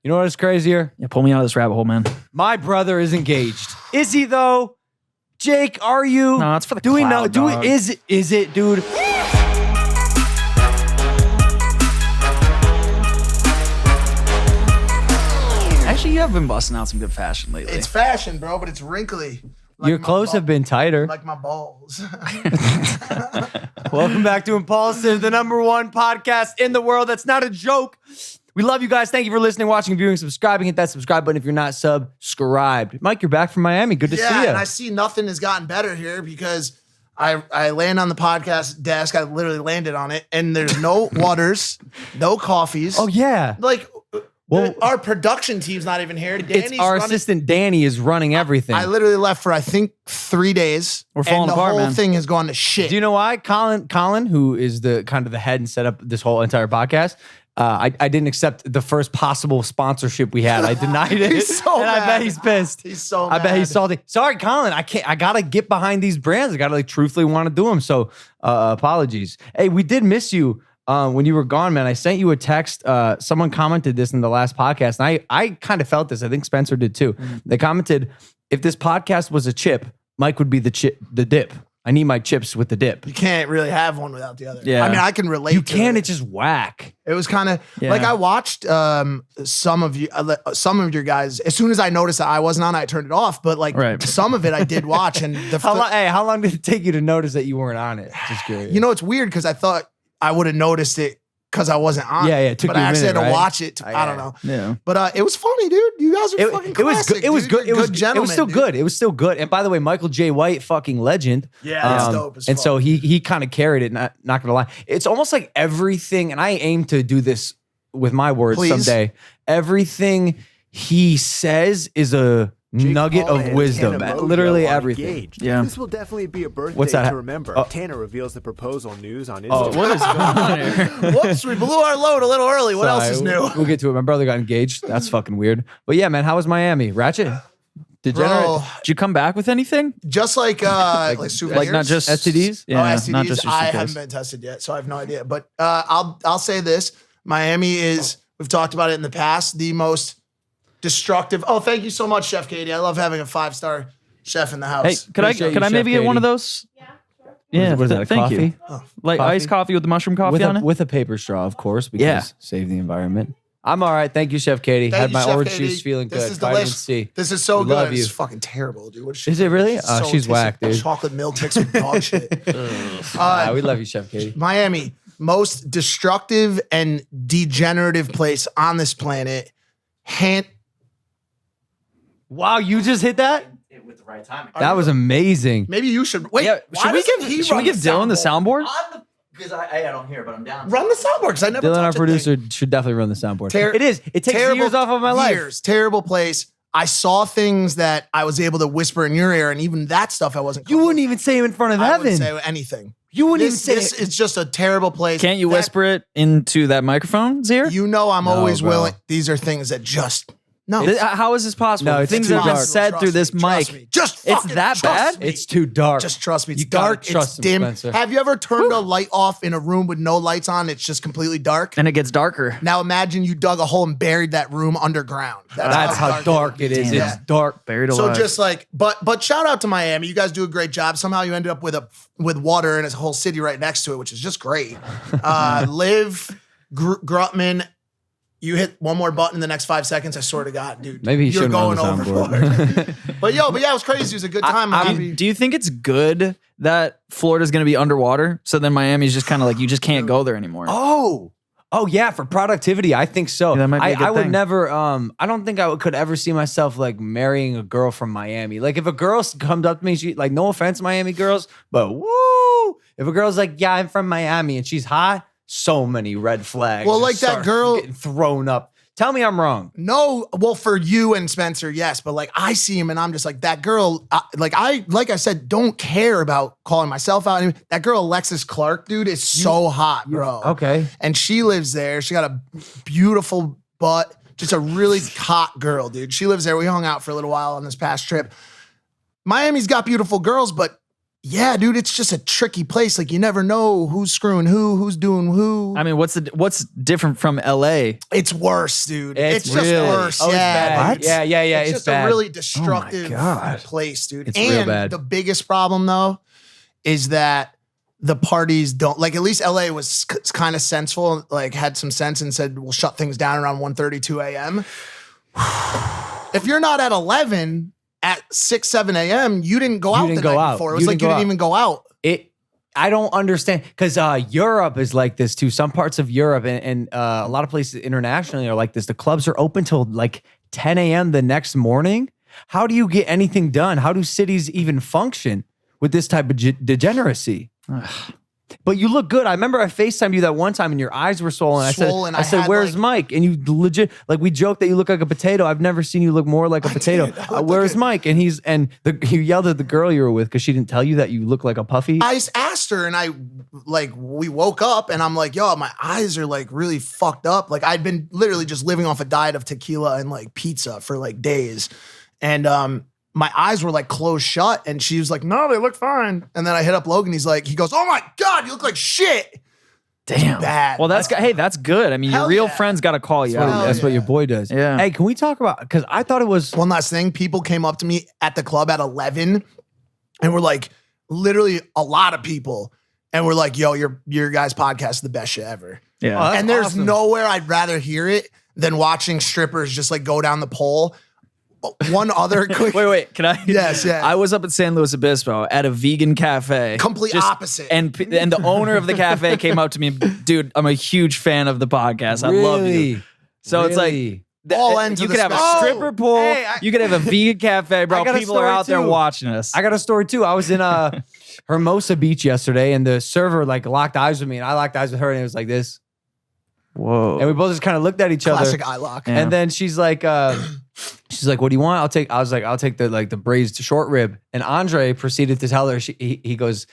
You know what is crazier? Yeah, pull me out of this rabbit hole, man. My brother is engaged. Is he though? Jake, are you? No, it's for the Do we know? cloud, Do we? dog. Is it, dude? Actually, you have been busting out some good fashion lately. It's fashion, bro, but it's wrinkly. Like Your clothes have been tighter. Like my balls. Welcome back to Impaulsive, the #1 podcast in the world. That's not a joke. We love you guys. Thank you for listening, watching, viewing, subscribing. Hit that subscribe button if you're not subscribed. Mike, you're back from Miami. Good to see you. Yeah, and I see nothing has gotten better here because I land on the podcast desk. I literally landed on it, and there's no waters, no coffees. Oh, yeah. Like, Well, our production team's not even here. It's our assistant, Danny, is running everything. I literally left for, I think, 3 days. We're falling and apart, the whole man. thing has gone to shit. Do you know why? Colin, who is the kind of the head and set up this whole entire podcast, I didn't accept the first possible sponsorship we had. I denied it. He's so and I mad. bet he's pissed. He's so I bet mad. he's salty. Sorry, Colin. I gotta get behind these brands. I gotta truthfully want to do them. So apologies. Hey, we did miss you when you were gone, man. I sent you a text. Someone commented this in the last podcast, and I kind of felt this. I think Spencer did too. They commented, if this podcast was a chip, Mike would be the dip. I need my chips with the dip. You can't really have one without the other. Yeah. I mean, I can relate You to can. it. It's just whack. It was kind of Yeah. like I watched some of your guys. As soon as I noticed that I wasn't on, I turned it off. But like Right. some of it, I did watch. And How long did it take you to notice that you weren't on it? Just curious. you know, it's weird because I thought I would have noticed it because I wasn't on. Yeah, it. yeah, it took but you I a actually minute, had to right? watch it. I don't Yeah. know. Yeah. But it was funny, dude. You guys are fucking it was classic, good. It was dude. good. You're It was good gentlemen, still dude. good. It was still good. And by the way, Michael J. White, fucking legend. Yeah, that's dope as And fuck. so he kind of carried it. Not gonna lie, it's almost like everything. And I aim to do this with my words Please. someday. Everything he says is a nugget Paul of and wisdom. Tana Mojo Literally are everything. engaged. Yeah. This will definitely be a birthday What's that? to remember. Oh. Tana reveals the proposal news on Oh, Instagram. What is going on here? Whoops, we blew our load a little early. What else Sorry, is new? We'll get to it. My brother got engaged. That's fucking weird. But yeah, man, how was Miami? Ratchet? Degenerate? Bro, Did you come back with anything? just like souvenirs. Like not just STDs? Oh, Yeah, STDs. not just your I suitcase. haven't been tested yet, so I have no idea. But I'll say this: Miami is. We've talked about it in the past. The most destructive. Oh, thank you so much, Chef Katie. I love having a 5-star chef in the house. Hey, could Appreciate I you, maybe Chef get one of Katie. those? Yeah. What is that, a thank coffee? you. Like Coffee? iced coffee with the mushroom coffee with on a, it. with a paper straw, of course, because Yeah. save the environment. I'm all right. Thank you, Chef Katie. Thank Had you, my Chef orange Katie. juice feeling This good. is Vitamin delicious. C. This is so We good. love you. It's fucking terrible, dude. What Is it really? it's Oh, so she's tasty. whack, dude. Chocolate milk mixed with dog shit. We love you, Chef Katie. Miami, most destructive and degenerative place on this planet. Wow, you just hit that? With the right timing. That was amazing. Maybe you should wait. Yeah, why should we doesn't he give should we run give Dylan the soundboard? Because I don't hear, but I'm down. Run the soundboard because I never. Dylan, our touch a thing. producer, should definitely run the soundboard. Ter- it is. It takes Terrible years off of my life. years. Terrible place. I saw things that I was able to whisper in your ear, and even that stuff I wasn't. You wouldn't even say him in front of I heaven. wouldn't say anything. You wouldn't This even say it. it's just a terrible place. Can't you That- whisper it into that microphone's ear? You know I'm always bro. willing. These are things that just no. How is this possible? No, The it's things too that have been dark. said Trust through me, this trust mic. me. Just It's fucking that trust bad? me. It's too dark. Just trust me. It's You gotta dark. trust It's him, dim. Spencer. Have you ever turned a light off in a room with no lights on? It's just completely dark. And it gets darker. Now imagine you dug a hole and buried that room underground. That's how dark it is. Yeah. It's dark. Buried So alive. just like, but shout out to Miami. You guys do a great job. Somehow you ended up with water and a whole city right next to it, which is just great. Liv, Grutman, you hit one more button in the next 5 seconds. I swear to God, dude. Maybe he you're shouldn't run going the overboard. soundboard. but yeah, it was crazy. It was a good time. Do you think it's good that Florida's going to be underwater? So then Miami's just kind of like, you just can't go there anymore. Oh yeah, for productivity, I think so. Yeah, that might be a good I would thing. never. I don't think I could ever see myself like marrying a girl from Miami. Like if a girl comes up to me, she like no offense, Miami girls, but woo! If a girl's like, yeah, I'm from Miami, and she's hot, so many red flags. Well, just like that start girl- getting thrown up. Tell me I'm wrong. No, well, for you and Spencer, yes, but like I see him and I'm just like that girl. Like I said, don't care about calling myself out. That girl, Alexis Clark, dude, is so hot, bro. Okay. And she lives there. She got a beautiful butt, just a really hot girl, dude. She lives there. We hung out for a little while on this past trip. Miami's got beautiful girls, but yeah, dude, it's just a tricky place. Like you never know who's screwing who's doing who. I mean, what's different from LA? It's worse, dude. It's just really- worse. Oh, it's bad. What? Yeah. It's just a really destructive God. place, dude. It's and real bad. the biggest problem though is that the parties don't like. At least LA was kind of senseful, like had some sense and said we'll shut things down around 1:32 a.m. If you're not at 11 at 6, 7 a.m., you didn't go out the night before. It was like you didn't even go out. I don't understand because Europe is like this too. Some parts of Europe and a lot of places internationally are like this. The clubs are open till like 10 a.m. the next morning. How do you get anything done? How do cities even function with this type of degeneracy? But you look good. I remember I FaceTimed you that one time and your eyes were swollen. Swollen. I said, had, where's like- Mike? And you legit, like we joked that you look like a potato. I've never seen you look more like a potato. did. I looked Where's like Mike? And you yelled at the girl you were with because she didn't tell you that you look like a puffy. I asked her and we woke up and I'm like, yo, my eyes are like really fucked up. Like I'd been literally just living off a diet of tequila and like pizza for like days. And my eyes were like closed shut and she was like, no, they look fine. And then I hit up Logan. He goes, oh my God, you look like shit. Damn. Bad. Well, that's good. I mean, your Hell real yeah. friends got to call you out. That's what your boy does. Yeah. Hey, can we talk about, because I thought it was, One last thing, people came up to me at the club at 11 and were like, literally a lot of people. And we're like, yo, your guys' podcast is the best shit ever. Yeah. Oh, that's And there's awesome. nowhere I'd rather hear it than watching strippers just like go down the pole. One other quick. Wait. Can I? Yes, yeah. I was up at San Luis Obispo at a vegan cafe. Complete opposite. And the owner of the cafe came up to me, dude, I'm a huge fan of the podcast. I love you. Really? So it's like, Really? All ends you of could the have a spectrum. stripper pool. Hey, you could have a vegan cafe, I bro. got a People are story out there too. watching us. I got a story too. I was in Hermosa Beach yesterday and the server like locked eyes with me and I locked eyes with her and it was like this. Whoa. And we both just kind of looked at each Classic other. eye lock. Yeah. And then she's like, what do you want? I was like, I'll take the braised short rib. And Andre proceeded to tell her, he goes,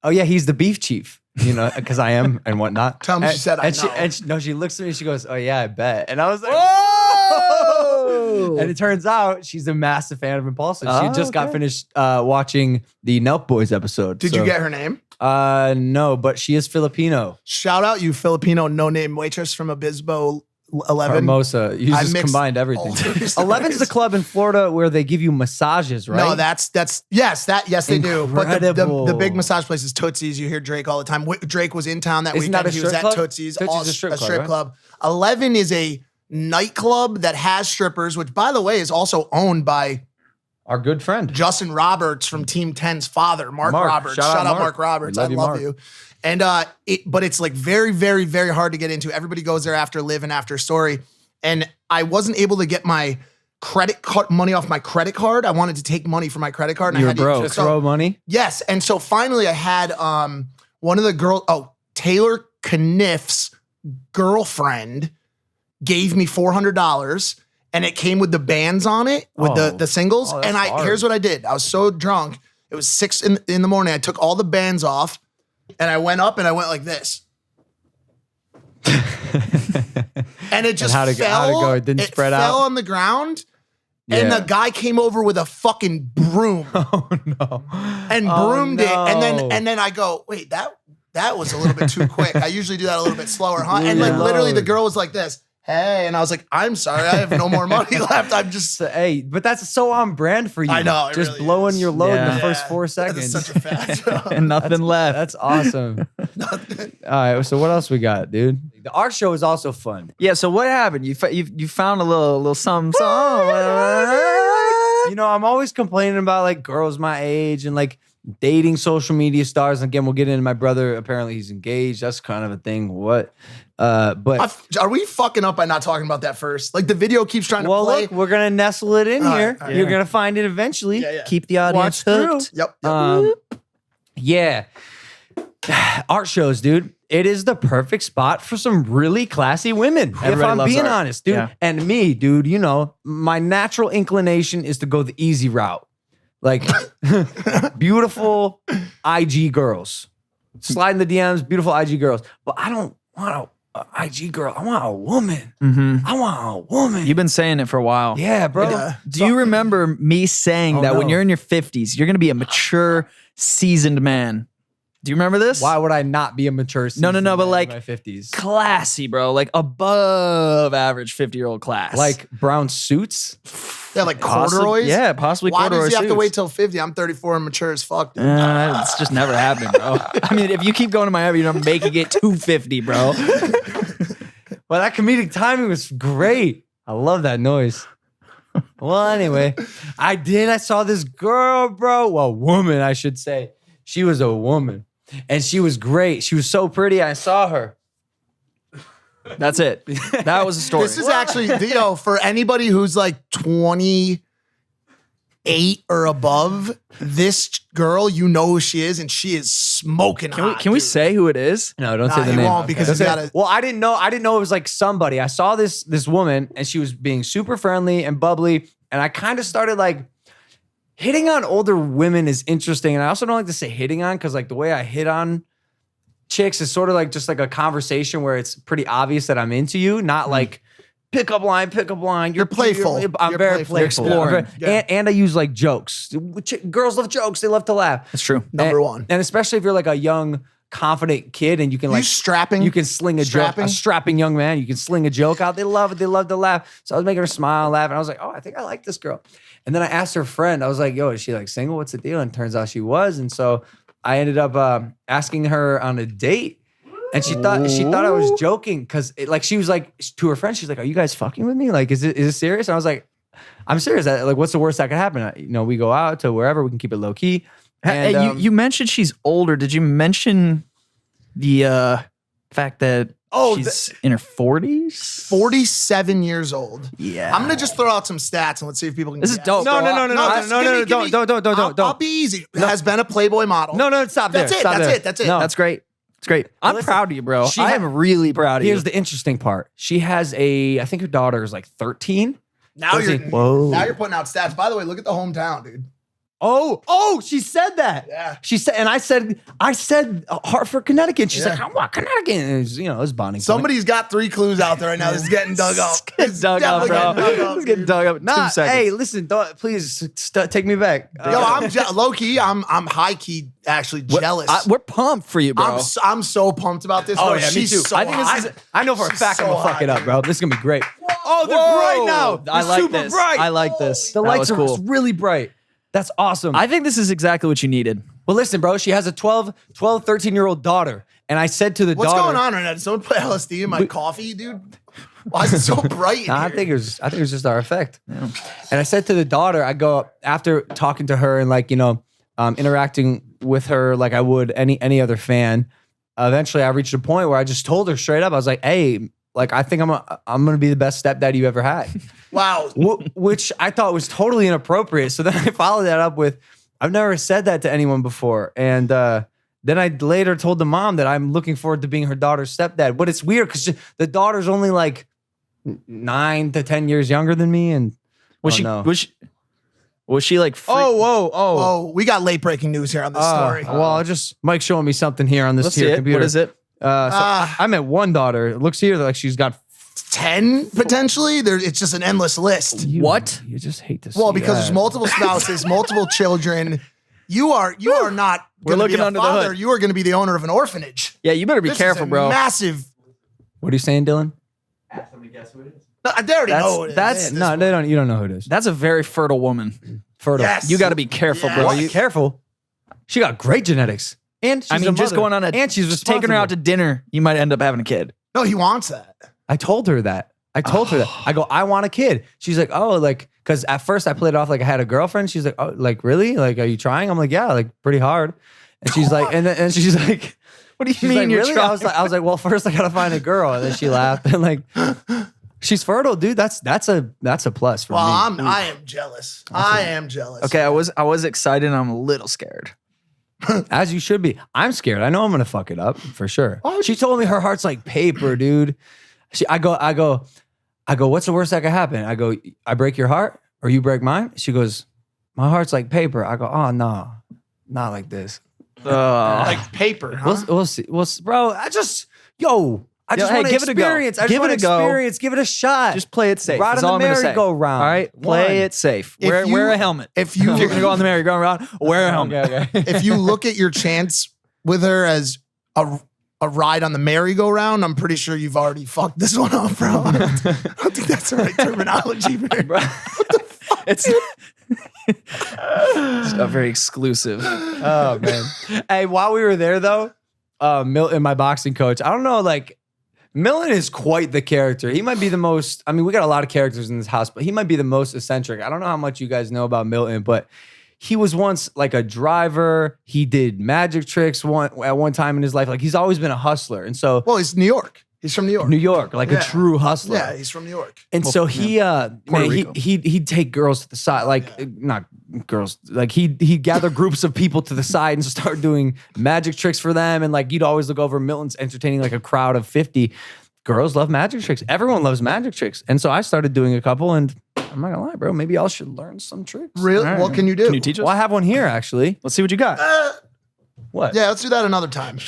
oh yeah, he's the beef chief, because I am and whatnot. Tell me and, she said, I and know. she looks at me and she goes, oh yeah, I bet. And I was like, Whoa! And it turns out she's a massive fan of Impulsive. She Oh, just got okay. finished watching the Nelk Boys episode. Did you get her name? No, but she is Filipino. Shout out you Filipino no-name waitress from Obispo 11. Hermosa. You I just mixed combined everything. all these 11's the stories. club in Florida where they give you massages, right? No, yes, they do. But the Incredible. big massage place is Tootsie's. You hear Drake all the time. Drake was in town that Isn't weekend. that a He was strip at club? Tootsie's. Tootsie's all- a strip club, right? club. 11 is a nightclub that has strippers, which by the way is also owned by Our good friend. Justin Roberts from Team 10's father, Mark Roberts. Shout out Mark Mark. Roberts. We I love you, love Mark. you. And but it's like very, very, very hard to get into. Everybody goes there after Live and after Story. And I wasn't able to get my credit card money off my credit card. I wanted to take money from my credit card. And You I were had to, broke. Just so- throw money. Yes. And so finally I had one of the Taylor Kniff's girlfriend gave me $400 and it came with the bands on it with Oh. the singles. Oh, that's And hard. here's what I did. I was so drunk. It was 6 in the morning. I took all the bands off and I went up and I went like this. And it just how'd it go? fell. How'd it go? It didn't spread out? fell on the ground. And Yeah. the guy came over with a fucking broom Oh no. and Oh, broomed it. And no. then I go, wait, that was a little bit too quick. I usually do that a little bit slower, huh? And like Yeah. literally the girl was like this, hey, and I was like, I'm sorry, I have no more money left. I'm just So, hey, but that's so on brand for you. I know, it Just really blowing is. your load in Yeah. the first 4 That seconds. is such a fact. and nothing left. That's awesome. All right, so what else we got, dude? The art show is also fun. Yeah. So what happened? You found a little something. I'm always complaining about like girls my age and like dating social media stars. And again, we'll get into my brother. Apparently, he's engaged. That's kind of a thing. What? But Are we fucking up by not talking about that first? Like the video keeps trying to well, play. look, we're gonna nestle it in All right, here. all right. You're gonna find it eventually. Yeah, yeah. Keep the audience Watch through. hooked. Yep. Yeah. Art shows, dude. It is the perfect spot for some really classy women. If Everybody I'm loves being art. honest, dude. Yeah. And me, dude, my natural inclination is to go the easy route. Like beautiful IG girls. Slide in the DMs, beautiful IG girls. But I don't want IG girl. I want a woman. Mm-hmm. I want a woman. You've been saying it for a while. Yeah, bro. Do you remember me saying that when no. you're in your 50s, you're going to be a mature, seasoned man? Do you remember this? Why would I not be a mature? No, but man like in my 50s, classy, bro. Like above average 50-year-old class. like brown suits. Yeah, like corduroys. Yeah, possibly Why corduroy does he have to suits. wait till 50? I'm 34 and mature as fuck. Dude. It's just never happened, bro. I mean, if you keep going to Miami, you're not making it to 50, bro. Well, that comedic timing was great. I love that noise. Well, anyway, I saw this girl, bro. Well, woman, I should say. She was a woman. And she was great. She was so pretty. I saw her. That's it. That was the story. This is actually, Theo, for anybody who's like 28 or above, this girl, you know who she is, and she is smoking hot. Can we say who it is? No, don't Nah, say the he name. won't because Don't he's say- gotta- Well, I didn't know it was like somebody. I saw this woman and she was being super friendly and bubbly. And I kind of started like hitting on older women is interesting. And I also don't like to say hitting on because like the way I hit on chicks is sort of like just like a conversation where it's pretty obvious that I'm into you, not like pick up line. You're playful. I'm You're very playful. playful. You're exploring. I'm very- and I use like jokes. Girls love jokes. They love to laugh. That's true. Number one. And especially if you're like a young, confident kid and you can You like strapping? you can sling a joke, Strapping? a strapping young man. You can sling a joke out. They love it. They love to laugh. So I was making her smile and laugh. And I was like, oh, I think I like this girl. And then I asked her friend, I was like, yo, is she like single? What's the deal? And turns out she was. And so I ended up asking her on a date. And she thought I was joking because like she was like to her friend, she's like, are you guys fucking with me? Like, is it serious? And I was like, I'm serious. Like, what's the worst that could happen? You know, we go out to wherever, we can keep it low key. And, Hey, you mentioned she's older. Did you mention the fact that she's in her 40s? 47 years old. Yeah. I'm gonna just throw out some stats and let's see if people can. This is guess. dope. No, bro. just give me- don't. I'll be easy. Has been a Playboy model. No, stop there. That's it. Stop That's there. it. That's it. No. That's great. It's great. I'm Listen, proud of you, bro. she I had- am really proud of you. Here's the interesting part. She has I think her daughter is like 13. Now Does you're he- Whoa. now you're putting out stats. By the way, look at the hometown, dude. Oh, she said that. Yeah. She said, and I said Hartford, Connecticut. She's Yeah. like, I want Connecticut. And it was, it was bonding. point. Somebody's got 3 clues out there right now. This is getting dug up. It's dug up, bro. It's getting dug up in 2 Nah, seconds. hey, listen, please take me back. Yo, I'm low key. I'm high key actually jealous. We're pumped for you, bro. I'm so pumped about this. Oh, bro. yeah, me She's too. So I think this hot. is. I know for a She's fact I'm so gonna fuck hot, it up, dude. bro. This is gonna be great. Oh, they're Whoa. bright now. I They're like super this. bright. I like this. The That lights was are cool. really bright. That's awesome. I think this is exactly what you needed. well, listen, bro. She has a 13-year-old daughter, and I said to the What's daughter, going on right now? Did someone put LSD in my coffee, dude? Why is it so bright? in Nah, I here? think it was just our effect. And I said to the daughter, I go after talking to her and like interacting with her like I would any other fan. Eventually, I reached a point where I just told her straight up. I was like, "Hey, like I think I'm gonna be the best stepdad you ever had," Wow. which I thought was totally inappropriate. So then I followed that up with, "I've never said that to anyone before," and then I later told the mom that I'm looking forward to being her daughter's stepdad. But it's weird because the daughter's only like 9 to 10 years younger than me, and Was she like? whoa. Oh, we got late breaking news here on this story. Well, just Mike's showing me something here on this Let's see here it. computer. What is it? I met one daughter. It looks here like she's got 10 potentially. It's just an endless list. What? You just hate to see Well, because that. there's multiple spouses, multiple children. You are not. We're gonna be looking a under the father. hood. You are going to be the owner of an orphanage. Yeah, you better be This careful, is a bro. Massive. What are you saying, Dylan? Somebody guess who it is. No, they already That's- know. What it that's- is. No, they don't. You don't know who it is. That's a very fertile woman. Fertile. Yes. You got to be careful, Yes. bro. What? You, Careful. She got great genetics, and she's I mean, a just mother. going on a and she's just taking her out to responsible. dinner, you might end up having a kid. No, he wants that. I told her that. I go, I want a kid. She's like, oh, like, because at first I played it off like I had a girlfriend. She's like, oh, like really? Like, are you trying? I'm like, yeah, like pretty hard. And she's like, and she's like, What do you she's mean like, you're really? trying? I was like, well, first I gotta find a girl. And then she laughed and like, she's fertile, dude. That's a plus for Well, me. I am jealous. I am jealous. Okay, I was excited and I'm a little scared. As you should be. I'm scared. I know I'm gonna fuck it up for sure. Why would She told me her heart's like paper, dude. I go, what's the worst that could happen? I go, I break your heart or you break mine? She goes, my heart's like paper. I go, oh no, not like this. Like paper. Huh? We'll see. Bro, I just want to give it a go. experience. I just Give want it to a go. experience. Give it a shot. Just play it safe. Ride That's on all the I'm gonna say. merry-go-round. All right, play it safe. If Wear you- a helmet. If you If you're gonna go on the merry-go-round, wear a helmet. Okay. if you look at your chance with her as a ride on the merry-go-round, I'm pretty sure you've already fucked this one up, bro. I don't think that's the right terminology, man. It's it's not very exclusive. Oh man. Hey, while we were there though, Milton, my boxing coach, I don't know, like Milton is quite the character. He might be the most, I mean, we got a lot of characters in this house, but he might be the most eccentric. I don't know how much you guys know about Milton, but he was once like a driver. He did magic tricks at one time in his life. Like he's always been a hustler. And so Well, he's New York. He's from New York. New York, like Yeah. a true hustler. Yeah, he's from New York. And so he, man, Rico. he'd take girls to the side, like not girls, like he'd gather groups of people to the side and start doing magic tricks for them. And like you'd always look over, Milton's entertaining like a crowd of 50. Girls love magic tricks. Everyone loves magic tricks. And so I started doing a couple, and I'm not gonna lie, bro. Maybe y'all should learn some tricks. Really? All right. What can you do? Can you teach us? Well, I have one here actually. Let's see what you got. What? Yeah, let's do that another time.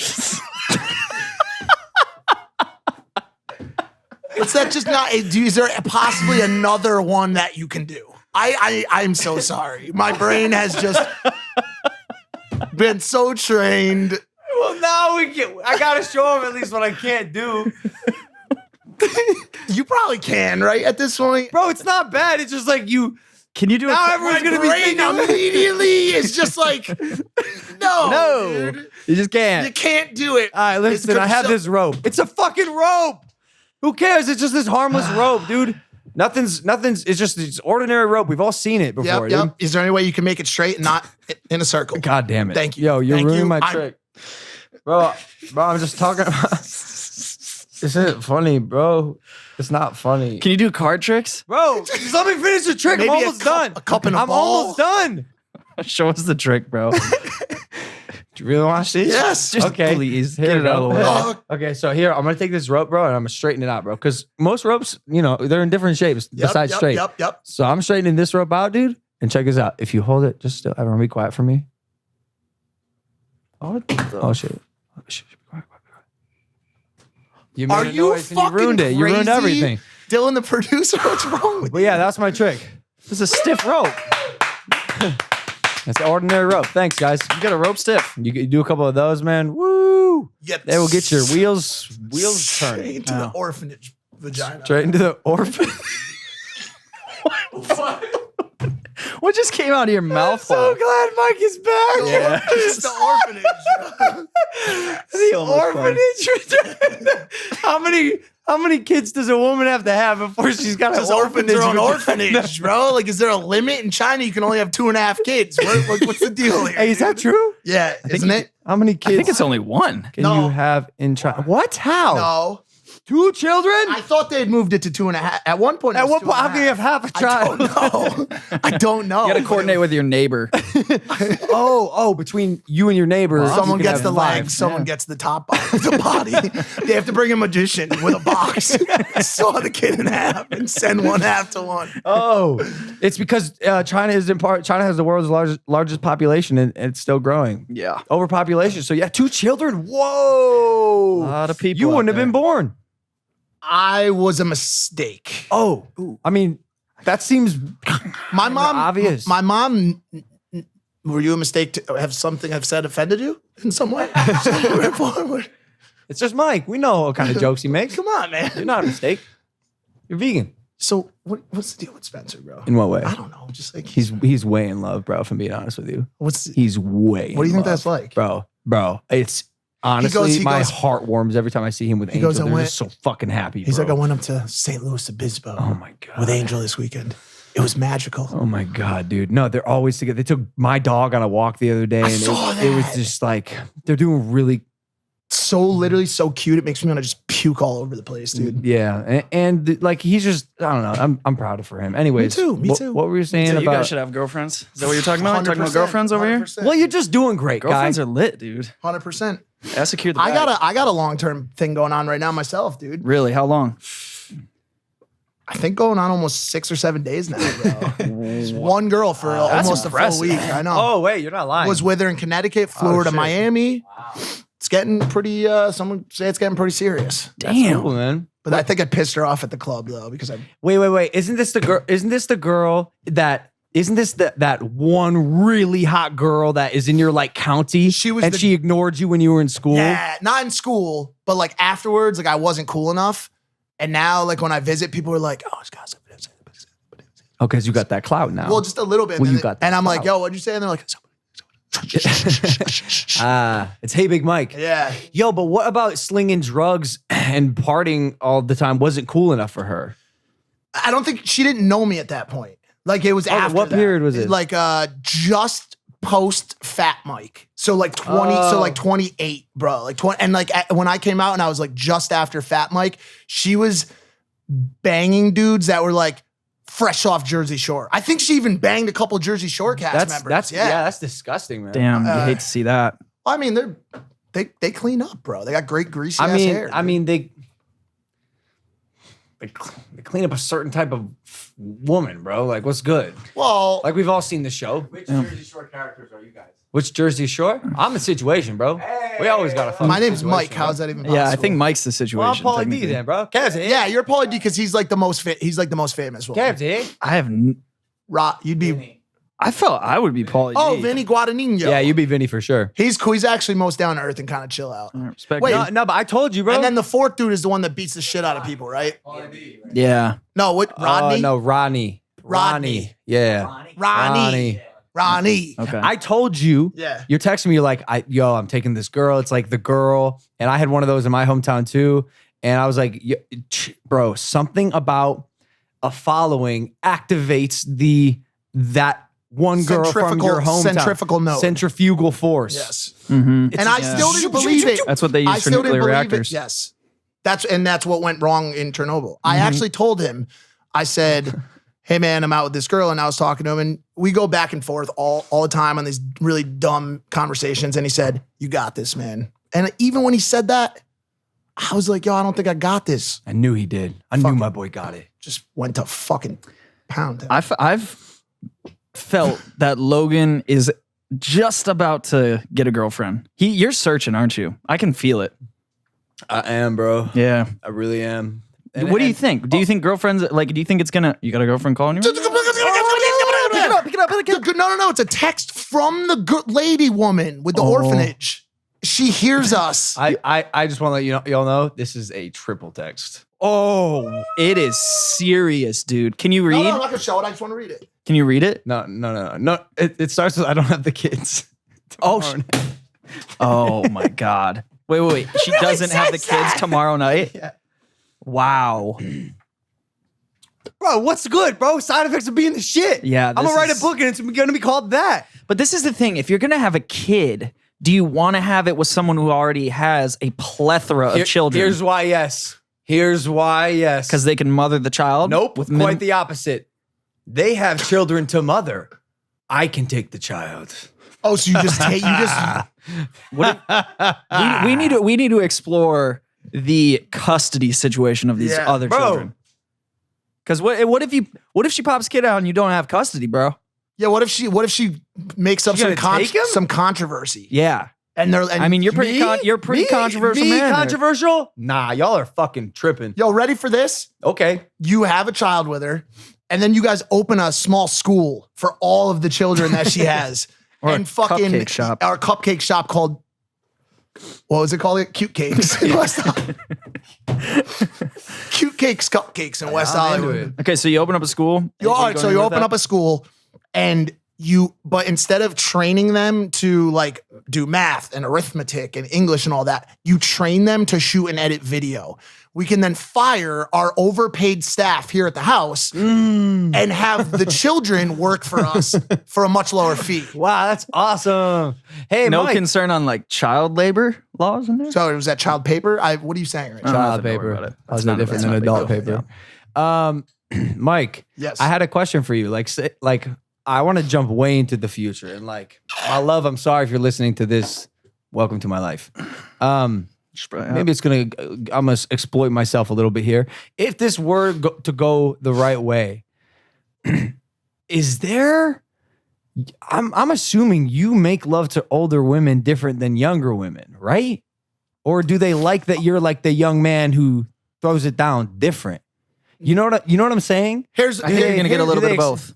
Is that just not? Is there possibly another one that you can do? I'm so sorry. My brain has just been so trained. Well, now we can. I gotta show him at least what I can't do, You probably can, right? At this point, bro. It's not bad. It's just like you. Can you do Now it? everyone's my gonna be brain thinking. immediately is just like, no, dude. You just can't. You can't do it. All right, listen. I have this rope. It's a fucking rope. Who cares? It's just this harmless rope, dude. Nothing's. It's just this ordinary rope. We've all seen it before. Yep. Dude. Is there any way you can make it straight and not in a circle? God damn it. Thank you. Yo, you're Thank ruining you. my trick. Bro, I'm just talking about. This isn't funny, bro. It's not funny. Can you do card tricks? Bro, just let me finish the trick. Maybe I'm a almost cup- done. a cup and a I'm ball. almost done. Show us the trick, bro. Do you really want to see? Yes. Just Okay. please Here get we it out of the way. Oh, Okay, so here I'm gonna take this rope, bro, and I'm gonna straighten it out, bro. Because most ropes, they're in different shapes besides straight. Yep. So I'm straightening this rope out, dude. And check this out. If you hold it, just still, everyone be quiet for me. Oh shit. Oh, shit. Quiet. You made Are a you noise and you fucking ruined it. You ruined crazy? everything. Dylan, the producer, what's wrong with But you? yeah, that's my trick. This is a stiff rope. That's the ordinary rope. Thanks, guys. You got a rope stiff. You do a couple of those, man. Woo! Yep. They will get your wheels turning. Straight into the orphanage vagina. Straight into the orphan. What just came out of your mouth? So glad Mike is back. Yeah. It's the orphanage. The orphanage. How many kids does a woman have to have before she's got an Just opens orphanage? her own orphanage, bro. Like, is there a limit in China? You can only have 2.5 kids. What's the deal here? Hey, is that true? Yeah, isn't it? How many I kids think it's only one. can No. you have in China? What? How? No. 2 children? I thought they had moved it to 2.5. At one point, it At was what point? How can you have 2.5. half a child? I don't know. I don't know. You got to coordinate with your neighbor. Between you and your neighbor. Someone you can gets have the 5. legs, someone gets the top of the body. They have to bring a magician with a box, saw the kid in half, and send one half to one. Oh, it's because China has the world's largest population and it's still growing. Yeah. Overpopulation. So yeah, 2 children. Whoa. A lot of people. You out wouldn't have there. been born. I was a mistake. Oh, I mean, that seems My mom, obvious. My mom. Were you a mistake to have something I've said offended you in some way? it's just Mike. We know what kind of jokes he makes. Come on, You're man. not a mistake. You're vegan. So what's the deal with Spencer, bro? In what way? I don't know. Just like He's way in love, bro. If I'm being honest with you, what's he's way. what do you in think love. that's like? bro? It's honestly he my goes- heart warms every time I see him with Angel. goes, I They're went- just so fucking happy. He's bro. like, I went up to St. Louis Obispo. Oh my god. With Angel this weekend. It was magical. Oh my god, dude! No, they're always together. They took my dog on a walk the other day, and saw it was that. just like they're doing really, So literally so cute. It makes me want to just puke all over the place, dude. yeah. And like he's just, I don't know. I'm proud of him. Anyways, Me too, me what- too. What were you saying So you about? guys should have girlfriends. Is that what you're talking about? You're talking about 100%, girlfriends over here? 100%. Well, you're just doing great, Girlfriends guy. are lit, dude. 100%. Ask secure the I bag. got a long-term thing going on right now myself, dude. Really? How long? I think going on almost 6 or 7 days now, bro. One girl for almost a full impressive. week. I know. Oh wait, you're not lying. Was with her in Connecticut, flew her to shit. Miami. It's getting pretty. Someone say it's getting pretty serious. Damn. Cool, man. But I think I pissed her off at the club though because I. Wait. Isn't this the girl? Isn't this the girl that? Isn't this that one really hot girl that is in your like county? She was and she ignored you when you were in school. Yeah, not in school, but like afterwards, like I wasn't cool enough. And now, like when I visit, people are like, "Oh, it's gossip." Oh, because you got that clout now. Well, just a little bit. Well, and you got and I'm like, clout. "Yo, what'd you say?" And they're like, It's Hey Big Mike. "Yeah." Yo, but what about slinging drugs and partying all the time? Wasn't cool enough for her. I don't think she didn't know me at that point. Like it was after. What that. period was it? Like just post Fat Mike. So like 20. So like 28, bro. Like 20. And like when I came out and I was like just after Fat Mike, she was banging dudes that were like fresh off Jersey Shore. I think she even banged a couple Jersey Shore cast members. That's disgusting, man. Damn, you hate to see that. I mean, they clean up, bro. They got great greasy ass I mean, hair. I mean, they clean up a certain type of woman, bro. Like, what's good? well, Like, we've all seen the show. Which Jersey Shore characters are you guys? Which Jersey Shore? I'm the situation, bro. We always got to fuck. my the name's situation, Mike. bro. How's that even possible? Yeah, I think Mike's the Well, I'm situation. Paulie D technically. then, bro. Kev's here. Yeah, you're Paulie D because he's like the most fit. He's like the most famous one. Kev's here. I have. You'd be. I felt I would be Paulie Oh, D. Vinny Guadagnino. Yeah, you'd be Vinny for sure. He's cool. He's actually most down to earth and kind of chill out. Respect. Wait, Wait, No, but I told you, bro. And then the fourth dude is the one that beats the shit out of people, right? yeah. No, what? Rodney? No, Ronnie. Rodney. Yeah. Ronnie. Ronnie. Okay. I told you. Yeah. You're texting me. You're like, I'm taking this girl. It's like the girl, and I had one of those in my hometown too. And I was like, bro, something about a following activates that one girl from your hometown. Centrifugal node. Centrifugal force. Yes. Mm-hmm. And I still didn't believe it. That's what they I use for still didn't nuclear believe reactors. it. Yes. That's what went wrong in Chernobyl. I actually told him, I said, hey man, I'm out with this girl, and I was talking to him, and we go back and forth all the time on these really dumb conversations. And he said, you got this, man. And even when he said that, I was like, yo, I don't think I got this. I knew he did. I knew my boy got it. Just went to fucking pound him. I've felt that Logan is just about to get a girlfriend. You're searching, aren't you? I can feel it. I am, bro. Yeah. I really am. What do you think? Do you think girlfriends like? Do you think it's gonna? You got a girlfriend calling you? Pick it up. No. It's a text from the lady woman with the orphanage. She hears us. I just want to let y'all know this is a triple text. Oh, it is serious, dude. Can you read? No, I'm not gonna show it. I just want to read it. Can you read it? No. It starts with I don't have the kids. Oh my God. Wait. She doesn't have the kids tomorrow night? Yeah. Wow. Bro, what's good, bro? Side effects of being the shit. Yeah, I'm gonna this write a is- book and it's gonna be called that. But this is the thing. If you're going to have a kid, do you want to have it with someone who already has a plethora of children? Here's why yes. Because they can mother the child? Nope, With quite the opposite. They have children to mother. I can take the child. Oh, so you just take we need to explore the custody situation of these Yeah. other Bro. children. Because what if she pops a kid out and you don't have custody, bro? Yeah, what if she makes up You gonna take him? some controversy? Yeah. And I mean, you're pretty controversial me man there. controversial? Nah, y'all are fucking tripping. Yo, ready for this? Okay. You have a child with her, and then you guys open a small school for all of the children that she has. Or and a fucking cupcake shop. Our cupcake shop called, what was it called? Cute Cakes in West Hollywood. Cute Cakes Cupcakes in West I'm into Hollywood. Okay, so you open up a school. All right, so you open up a school, and but instead of training them to like do math and arithmetic and English and all that, you train them to shoot and edit video. We can then fire our overpaid staff here at the house and have the children work for us for a much lower fee. Wow, that's awesome. Hey, No Mike. concern on like child labor laws in there? So was that child paper? What are you saying right now? Child Nothing, don't worry paper. about it. How's That's that not- different that's than not a big adult deal. paper? Mike. Yes. I had a question for you. Like I want to jump way into the future, and like my love, I'm sorry if you're listening to this. Welcome to my life. Maybe I'm gonna exploit myself a little bit here. If this were to go the right way, is there? I'm assuming you make love to older women different than younger women, right? or do they like that you're like the young man who throws it down different? You know what I'm saying? I think you're gonna get a little bit of both.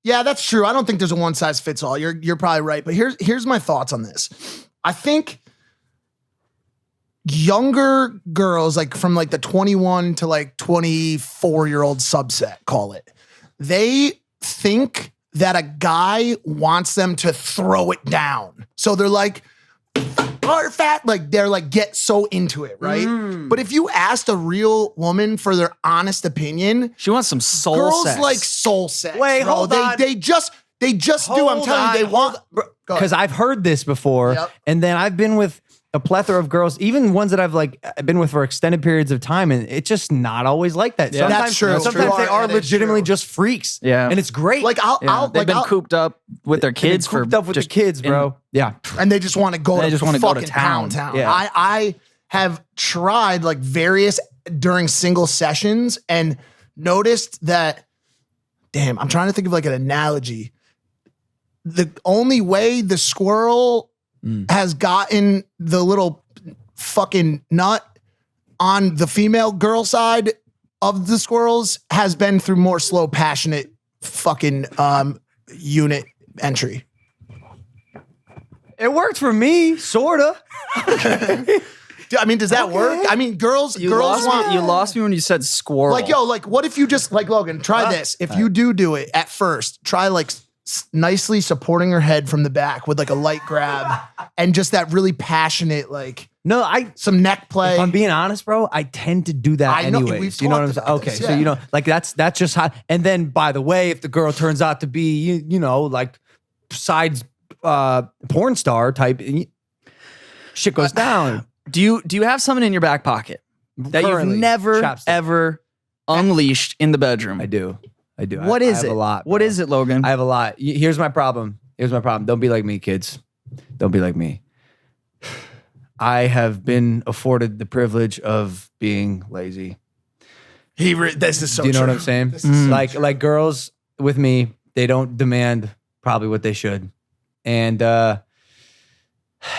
Yeah, that's true. I don't think there's a one size fits all. You're probably right. But here's my thoughts on this. I think younger girls, like from like the 21 to like 24-year-old subset, call it, they think that a guy wants them to throw it down. So they're like, fat, like they're like get so into it, right? But if you asked a real woman for their honest opinion, She wants some soul girls sex. like soul sex. Wait, bro. hold on. They just do. I'm telling you, they want. Go ahead. Because I've heard this before, Yep. and then I've been with a plethora of girls, even ones that I've like been with for extended periods of time, and it's just not always like that. Yeah. Sometimes, That's true. Sometimes they True. are That is legitimately true. just freaks. Yeah. and it's great. Like They've been cooped up with their kids They've been cooped up with the kids, bro. Yeah, and they just want to go They to just wanna go to fucking town. town. Yeah. I have tried like various during single sessions and noticed that. Damn, I'm trying to think of like an analogy. The only way the squirrel has gotten the little fucking nut on the female girl side of the squirrels has been through more slow, passionate fucking unit entry. it worked for me, sorta. I mean, does that work? I mean, girls You want. lost me when you said squirrel. Like, yo, like, what if you just, like, Logan, try this. If you do it at first, try, like, nicely supporting her head from the back with, like, a light grab and just that really passionate, like, No, some neck play. if I'm being honest, bro, I tend to do that I know, anyways. we've You know what I'm talked saying? about Okay, this, so yeah. you know, like that's just how. And then, by the way, if the girl turns out to be, you know, like sides porn star type, shit goes down. do you have someone in your back pocket that Currently, you've never chapstick. ever unleashed in the bedroom? I do. What is I have it? a lot. What bro. is it, Logan? I have a lot. Here's my problem. Don't be like me, kids. Don't be like me. I have been afforded the privilege of being lazy. This is so Do you know what true. I'm saying? This is so Like girls with me, they don't demand probably what they should, and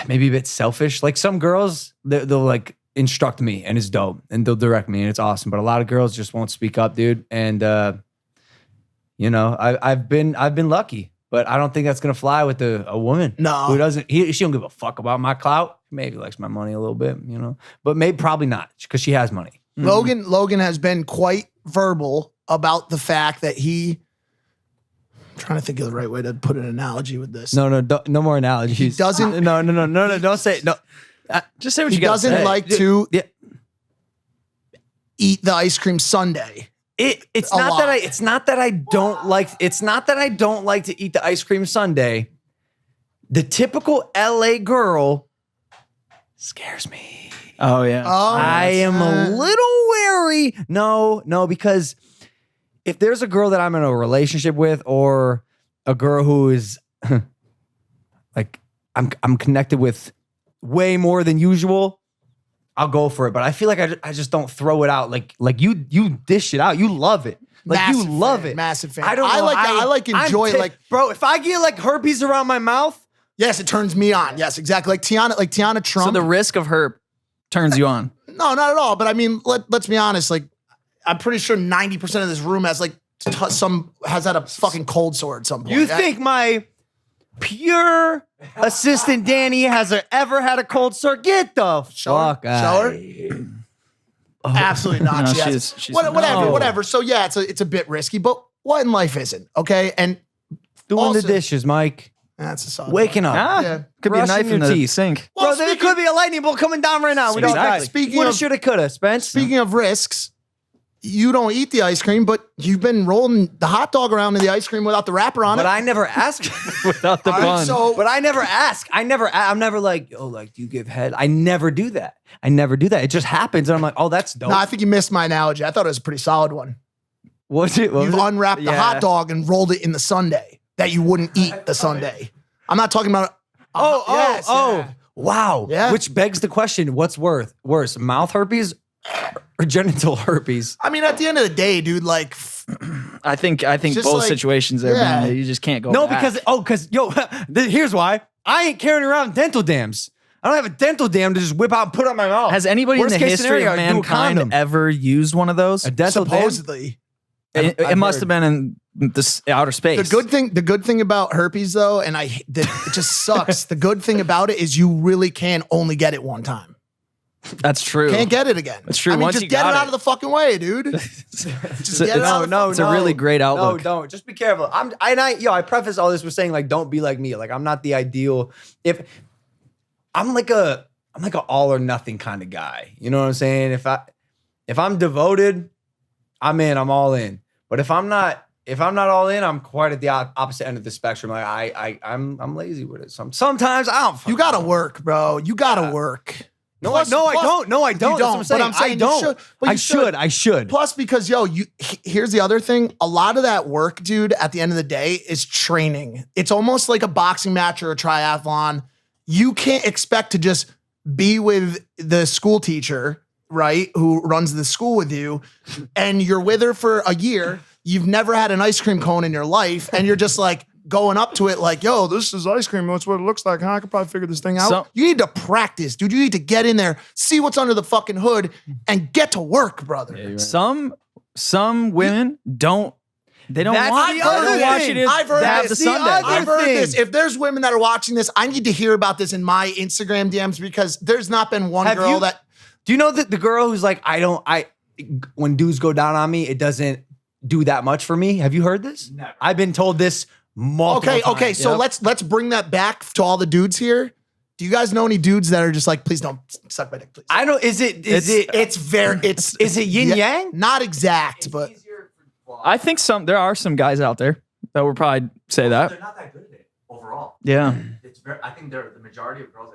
maybe a bit selfish. Like some girls, they'll like instruct me, and it's dope, and they'll direct me, and it's awesome. But a lot of girls just won't speak up, dude. And you know, I've been lucky, but I don't think that's gonna fly with a woman. No. Who doesn't? She don't give a fuck about my clout. Maybe likes my money a little bit, you know, but probably not because she has money. Logan has been quite verbal about the fact that I'm trying to think of the right way to put an analogy with this. No, no more analogies. He doesn't- No. Don't say it. No. Just say what He you got. doesn't like to Yeah. eat the ice cream sundae. It's A not lot. that it's not that I don't like to eat the ice cream sundae. The typical LA girl scares me. Oh yeah. Oh, I am a little wary. No, because if there's a girl that I'm in a relationship with or a girl who is like I'm connected with way more than usual, I'll go for it. But I feel like I just don't throw it out like you dish it out. You love it. Like Massive you love fan, it. massive fan. I don't know. I like enjoy like bro, if I get like herpes around my mouth, yes, it turns me on. Yes, exactly. Like Tiana Trump. So the risk of her turns you on. No, not at all. But I mean, let's be honest. Like, I'm pretty sure 90% of this room has like has had a fucking cold sore at some point. you think my pure assistant Danny has ever had a cold sore? Get the fuck out. Absolutely not. No, She has- she's whatever, no. whatever. So yeah, it's a bit risky, but what in life isn't? Okay, and Doing Also- the dishes, Mike. that's a solid. Waking up. Ah, Yeah. could be a Brushing knife in your the teeth. sink. Well, Bro, there speaking- could be a lightning bolt coming down right now. We don't Exactly. know. Speaking Woulda, of- shoulda, coulda, Spence. Speaking of risks, you don't eat the ice cream, but you've been rolling the hot dog around in the ice cream without the wrapper on but it. I never ask. Without the All right, bun. so But I never ask. I'm never like, oh, like, do you give head? I never do that. It just happens. And I'm like, oh, that's dope. no, I think you missed my analogy. I thought it was a pretty solid one. What's it? What You've was it? unwrapped the Yeah. hot dog and rolled it in the sundae that you wouldn't eat the sundae. I'm not talking about. Yes, yeah. Wow. Yeah. Which begs the question, what's worse, mouth herpes or genital herpes? I mean, at the end of the day, dude, like, I think just both like- situations there, yeah. man. You just can't go. No, back. because yo, here's why. I ain't carrying around dental dams. I don't have a dental dam to just whip out and put it on my mouth. Has anybody Worst in the case history scenario, of I do a mankind condom. ever used one of those? A dental dam? Supposedly. It must have been in this outer space. The good thing about herpes though, and it just sucks. The good thing about it is you really can only get it one time. That's true. Can't get it again. That's true. I mean, Once just you get got it out it. of the fucking way, dude. Just get it out of the No, It's a really great outlook. No, don't. Just be careful. I preface all this with saying like, don't be like me. Like, I'm not the ideal. If I'm like a all or nothing kind of guy. You know what I'm saying? If I'm devoted, I'm in. I'm all in. But if I'm not all in, I'm quite at the opposite end of the spectrum. Like I'm lazy with it. Sometimes I don't. You gotta work, bro. You gotta work. I don't. No, I don't. That's what I'm saying. But I'm saying I don't. you should. But you I should. Plus, because here's the other thing. A lot of that work, dude, at the end of the day, is training. It's almost like a boxing match or a triathlon. You can't expect to just be with the school teacher, right, who runs the school with you, and you're with her for a year. You've never had an ice cream cone in your life, and you're just like going up to it like, yo, this is ice cream. That's what it looks like. Huh? I could probably figure this thing out. You need to practice, dude. You need to get in there, see what's under the fucking hood, and get to work, brother. Yeah, right. Some women don't. They don't That's want the to other watch thing. it. I've heard have this. the Sunday. I've heard thing. this. If there's women that are watching this, I need to hear about this in my Instagram DMs because there's not been one girl that. Do you know that the girl who's like, when dudes go down on me, it doesn't do that much for me? Have you heard this? Never. I've been told this multiple times. Okay. So let's bring that back to all the dudes here. Do you guys know any dudes that are just like, please don't suck my dick, please? I don't. Is it Is it yin yang? Not exact, It's but easier for I think there are some guys out there that would probably say they're that. not that good at it overall. Yeah. I think they're the majority of girls.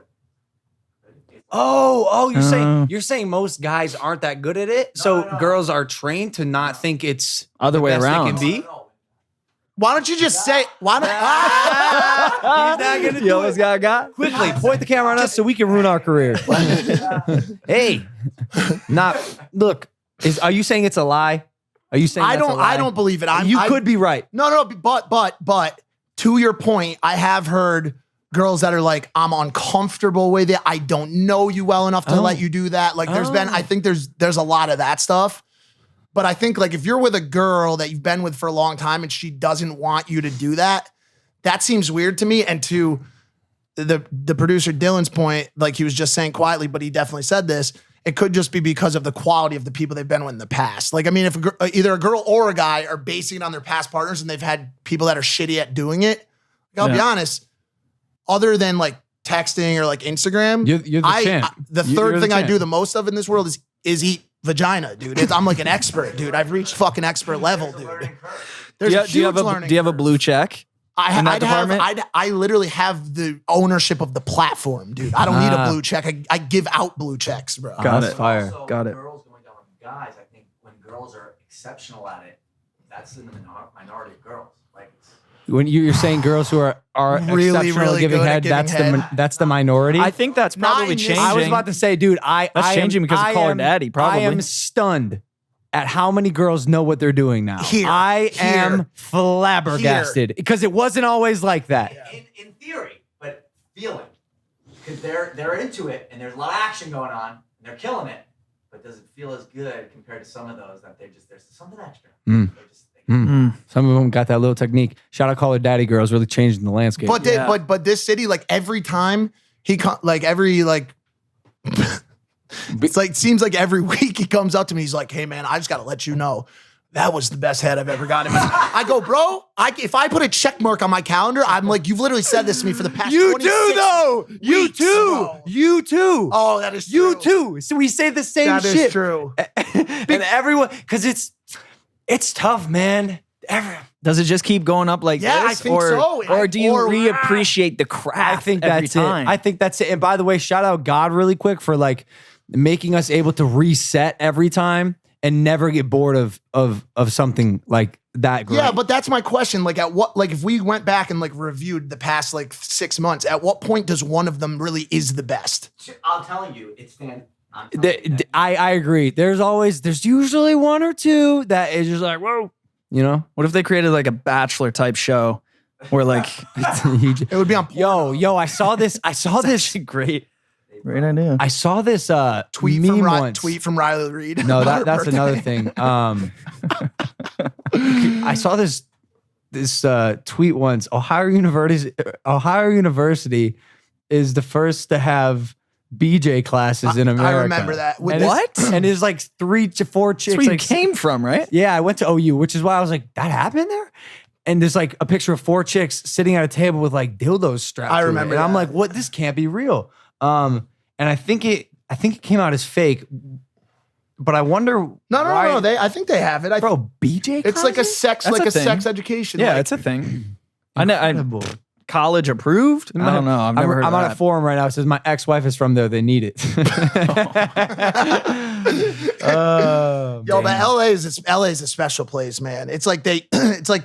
You're saying most guys aren't that good at it, so no. girls are trained to not think it's Other the way best they around. can be. why don't you just say? Why don't? He's not gonna You do almost it. got. Quickly, point the camera on us so we can ruin our career. Hey, look. Are you saying it's a lie? Are you saying I that's a don't. lie? I don't believe it. You could be right. No. But to your point, I have heard girls that are like, I'm uncomfortable with it. I don't know you well enough to let you do that. Like I think there's a lot of that stuff. But I think like if you're with a girl that you've been with for a long time and she doesn't want you to do that, that seems weird to me. And to the producer Dylan's point, like he was just saying quietly, but he definitely said this, it could just be because of the quality of the people they've been with in the past. Like, I mean, if either a girl or a guy are basing it on their past partners and they've had people that are shitty at doing it, I'll be honest, other than like texting or like Instagram, You're the champ. The You're third the thing I champ. do the most of in this world is eat vagina, dude. I'm like an expert, dude. I've reached fucking expert level, dude. There's a Do you huge have learning do you have a curve. blue check? in that department? I literally have the ownership of the platform, dude. I don't need a blue check. I give out blue checks, bro. Got That's it. fire. Also, Got it. Girls going down on guys. I think when girls are exceptional at it, that's in the minority of girls. Like it's, When you're saying girls who are Really, exceptional really at giving good at head, giving that's the minority. I think that's Not probably in this- changing. I was about to say, dude, That's changing because of Call Her Daddy, probably. I am stunned at how many girls know what they're doing now. Here. I am flabbergasted because it wasn't always like that. in theory, but feeling, because they're into it and there's a lot of action going on and they're killing it, but does it feel as good compared to some of those that there's something extra. They're just Some of them got that little technique. Shout out Call Her Daddy girls, really changing the landscape. But but this city, like every time it's like seems like every week he comes up to me. He's like, "Hey man, I just got to let you know that was the best head I've ever gotten." I go, "Bro, if I put a check mark on my calendar, I'm like, you've literally said this to me for the past. You 26 do though. You weeks, too. bro." You too. Oh, that is You true. too. So we say the same That is shit. true. And everyone, because it's tough, man. Does it just keep going up like Yeah, this? I think or, so. Or do you Or- reappreciate the craft I think every that's time? it. I think that's it. And by the way, shout out God really quick for like making us able to reset every time and never get bored of something like that great. Yeah, but that's my question. Like, at what? Like, if we went back and like reviewed the past like 6 months, at what point does one of them really is the best? I'm telling you, it's I'm telling you that- I agree. There's usually one or two that is just like, whoa, you know? What if they created like a Bachelor type show where like It would be on. Yo, I saw this. actually great? Great idea. I saw this Tweet meme from once. tweet from Riley Reid. No, about her that's birthday. another thing. I saw this tweet once. Ohio University is the first to have BJ classes in America. I remember that. With And this- What? And there's like 3 to 4 That's chicks. where you Like, came from, right? yeah, I went to OU, which is why I was like, that happened there? And there's like a picture of 4 chicks sitting at a table with like dildos strapped I to it. remember And I'm that. like, what? This can't be real. And I think it came out as fake. But I wonder No. I think they have it. bro, BJ It's like a classes? sex, That's like a a thing. sex education. Yeah, like, it's a thing. I know. Incredible. College approved? I don't know. I've never heard I'm of on that. a forum right now. It says my ex-wife is from there. They need it. Oh, Yo, man. but LA is a special place, man. It's like it's like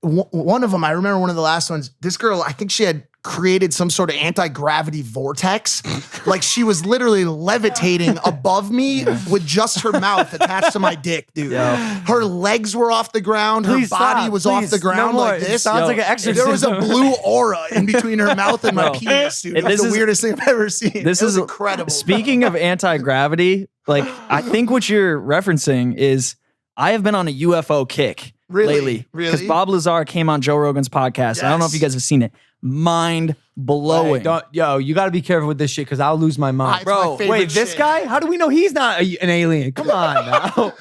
one of them. I remember one of the last ones. This girl, I think she had created some sort of anti-gravity vortex. Like she was literally levitating above me with just her mouth attached to my dick, dude. Her legs were off the ground. Her Please body stop. was off Please, the ground no more. like It this. sounds like an exorcism. There was a blue aura in between her mouth and my Bro, penis, dude. It was this the is- weirdest thing I've ever seen. This It was is incredible. Speaking of anti-gravity, like I think what you're referencing is I have been on a UFO kick Really? lately. Really? Because Bob Lazar came on Joe Rogan's podcast. I don't know if you guys have seen it. Mind blowing. You got to be careful with this shit because I'll lose my mind. It's my Bro, favorite wait, this shit. guy? How do we know he's not an alien? Come on now.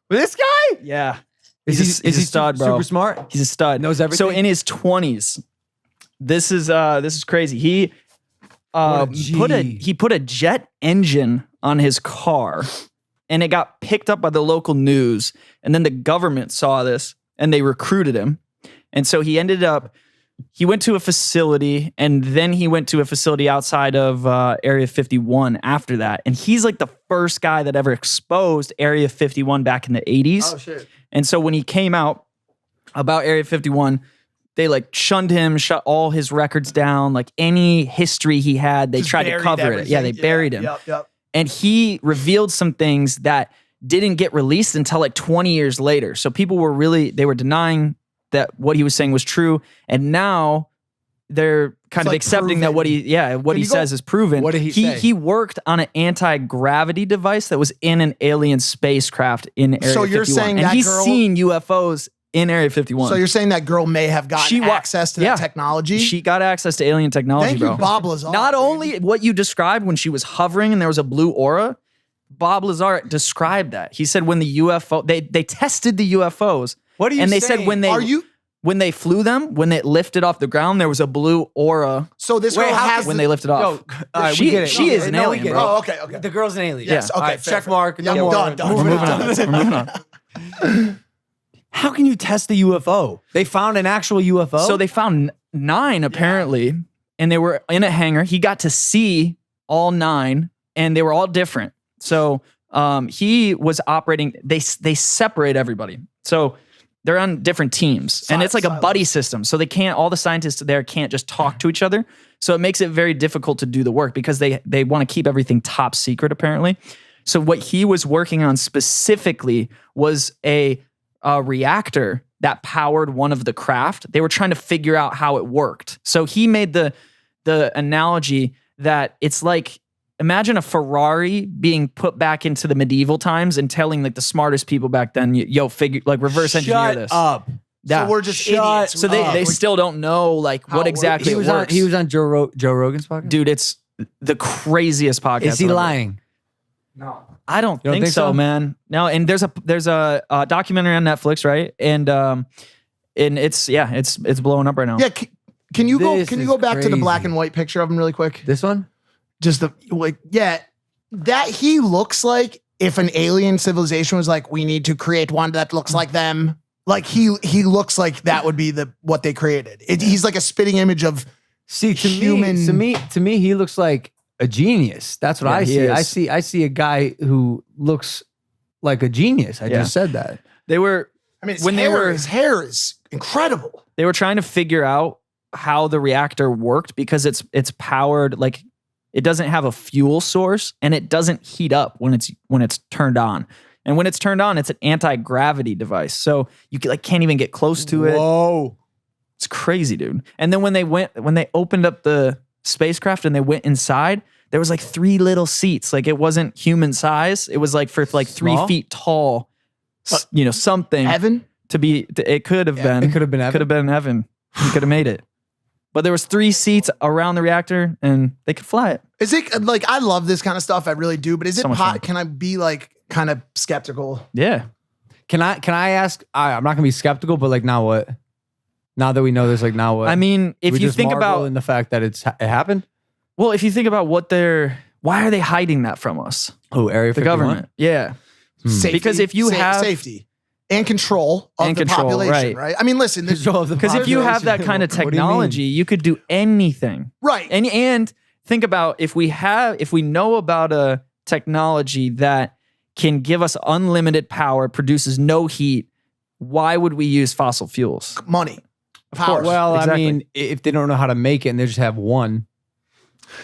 This guy? Yeah. Is He's he a stud, bro. super smart? He's a stud. Knows everything? So in his 20s, this is crazy. He What a G. he put a jet engine on his car and it got picked up by the local news, and then the government saw this and they recruited him. And so he went to a facility, and then he went to a facility outside of Area 51 after that. And he's like the first guy that ever exposed Area 51 back in the 80s. Oh shit. And so when he came out about Area 51, they like shunned him, shut all his records down. Like any history he had, they Just tried to buried cover it. everything. Yeah, they buried him. Yep. And he revealed some things that didn't get released until like 20 years later. So people were denying that what he was saying was true. And now they're kind of like accepting that what proven. he says is proven. What did he say? He worked on an anti-gravity device that was in an alien spacecraft in Area 51. So you're saying and that he's girl- seen UFOs in Area 51. So you're saying that girl may have gotten She wa- access to yeah. that technology? She got access to alien technology, Thank bro. you, Bob Lazar. Not dude. only what you described when she was hovering and there was a blue aura, Bob Lazar described that. He said when the UFO, they tested the UFOs. What are you And they saying? said when they flew them, when they lifted off the ground, there was a blue aura So this Wait, girl how has can- when they lifted off. Yo, all right, She- we get it. she is an No, we alien, get it. bro. Oh, okay. The girl's an alien. Yes, All okay, right, fair, check fair. mark. Yeah, No more. done. We're Moving moving on. on. We're moving on. How can you test the UFO? They found an actual UFO? So they found 9 apparently, and they were in a hangar. He got to see all 9, and they were all different. So he was operating. They separate everybody. So they're on different teams, and it's like a buddy system. So they can't. All the scientists there can't just talk to each other. So it makes it very difficult to do the work because they want to keep everything top secret apparently. So what he was working on specifically was a reactor that powered one of the craft. They were trying to figure out how it worked. So he made the analogy that it's like, imagine a Ferrari being put back into the medieval times and telling like the smartest people back then, figure like reverse engineer this. Shut up. So we're just idiots. So they still don't know like How what it exactly He it was works. on Joe Rogan's podcast? Dude, it's the craziest podcast. Is he ever. lying? No. I don't You don't think think so, so? man. No, and there's a documentary on Netflix, right? And it's blowing up right now. Yeah, can you This go is back to the black crazy. and white picture of him really quick? This one? Just that he looks like if an alien civilization was like, we need to create one that looks like them. Like he looks like that would be what they created. He's like a spitting image of See, human. to me, he looks like a genius. That's what Yeah, I he see. is. I see a guy who looks like a genius. I Yeah. just said that. They were I mean, when his hair is incredible. they were trying to figure out how the reactor worked because it's powered like it doesn't have a fuel source and it doesn't heat up when it's turned on. And when it's turned on, it's an anti-gravity device. So you can't even get close to it. Whoa. It's crazy, dude. And then when they opened up the spacecraft and they went inside, there was like 3 little seats. Like it wasn't human size. It was like for like 3 Small? feet tall, something Evan? to be, it could have been. It could have been Evan. Could have been Evan. He could have made it. But there was 3 seats around the reactor and they could fly it. Is it like, I love this kind of stuff. I really do. But is it So much fun. can I be like kind of skeptical? Yeah. Can I ask? I'm not gonna be skeptical, but like now what? Now that we know this, like now what? I mean, if We you just think marvel about, in the fact that it happened. well, if you think about why are they hiding that from us? Oh, Area The 51? government. Yeah. Safety, Because if you have- safety and control of And the control, population, right. right? I mean, listen, this, Control of the Because if you have that population. kind of What do you mean? technology, you could do anything. right. And think about if we know about a technology that can give us unlimited power, produces no heat, why would we use fossil fuels? Money. Power. Well, Exactly. I mean, if they don't know how to make it and they just have one.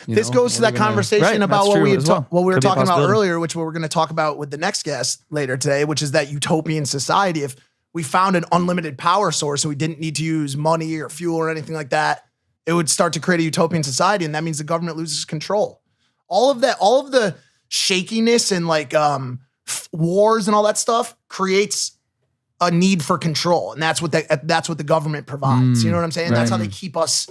This goes to that conversation Right, about that's what true we as well. what we were Could be a talking about possibility. earlier, which we're going to talk about with the next guest later today, which is that utopian society. If we found an unlimited power source and we didn't need to use money or fuel or anything like that, it would start to create a utopian society, and that means the government loses control. All of the shakiness and like wars and all that stuff creates a need for control, and that's what the government provides. You know what I'm saying? That's how they keep us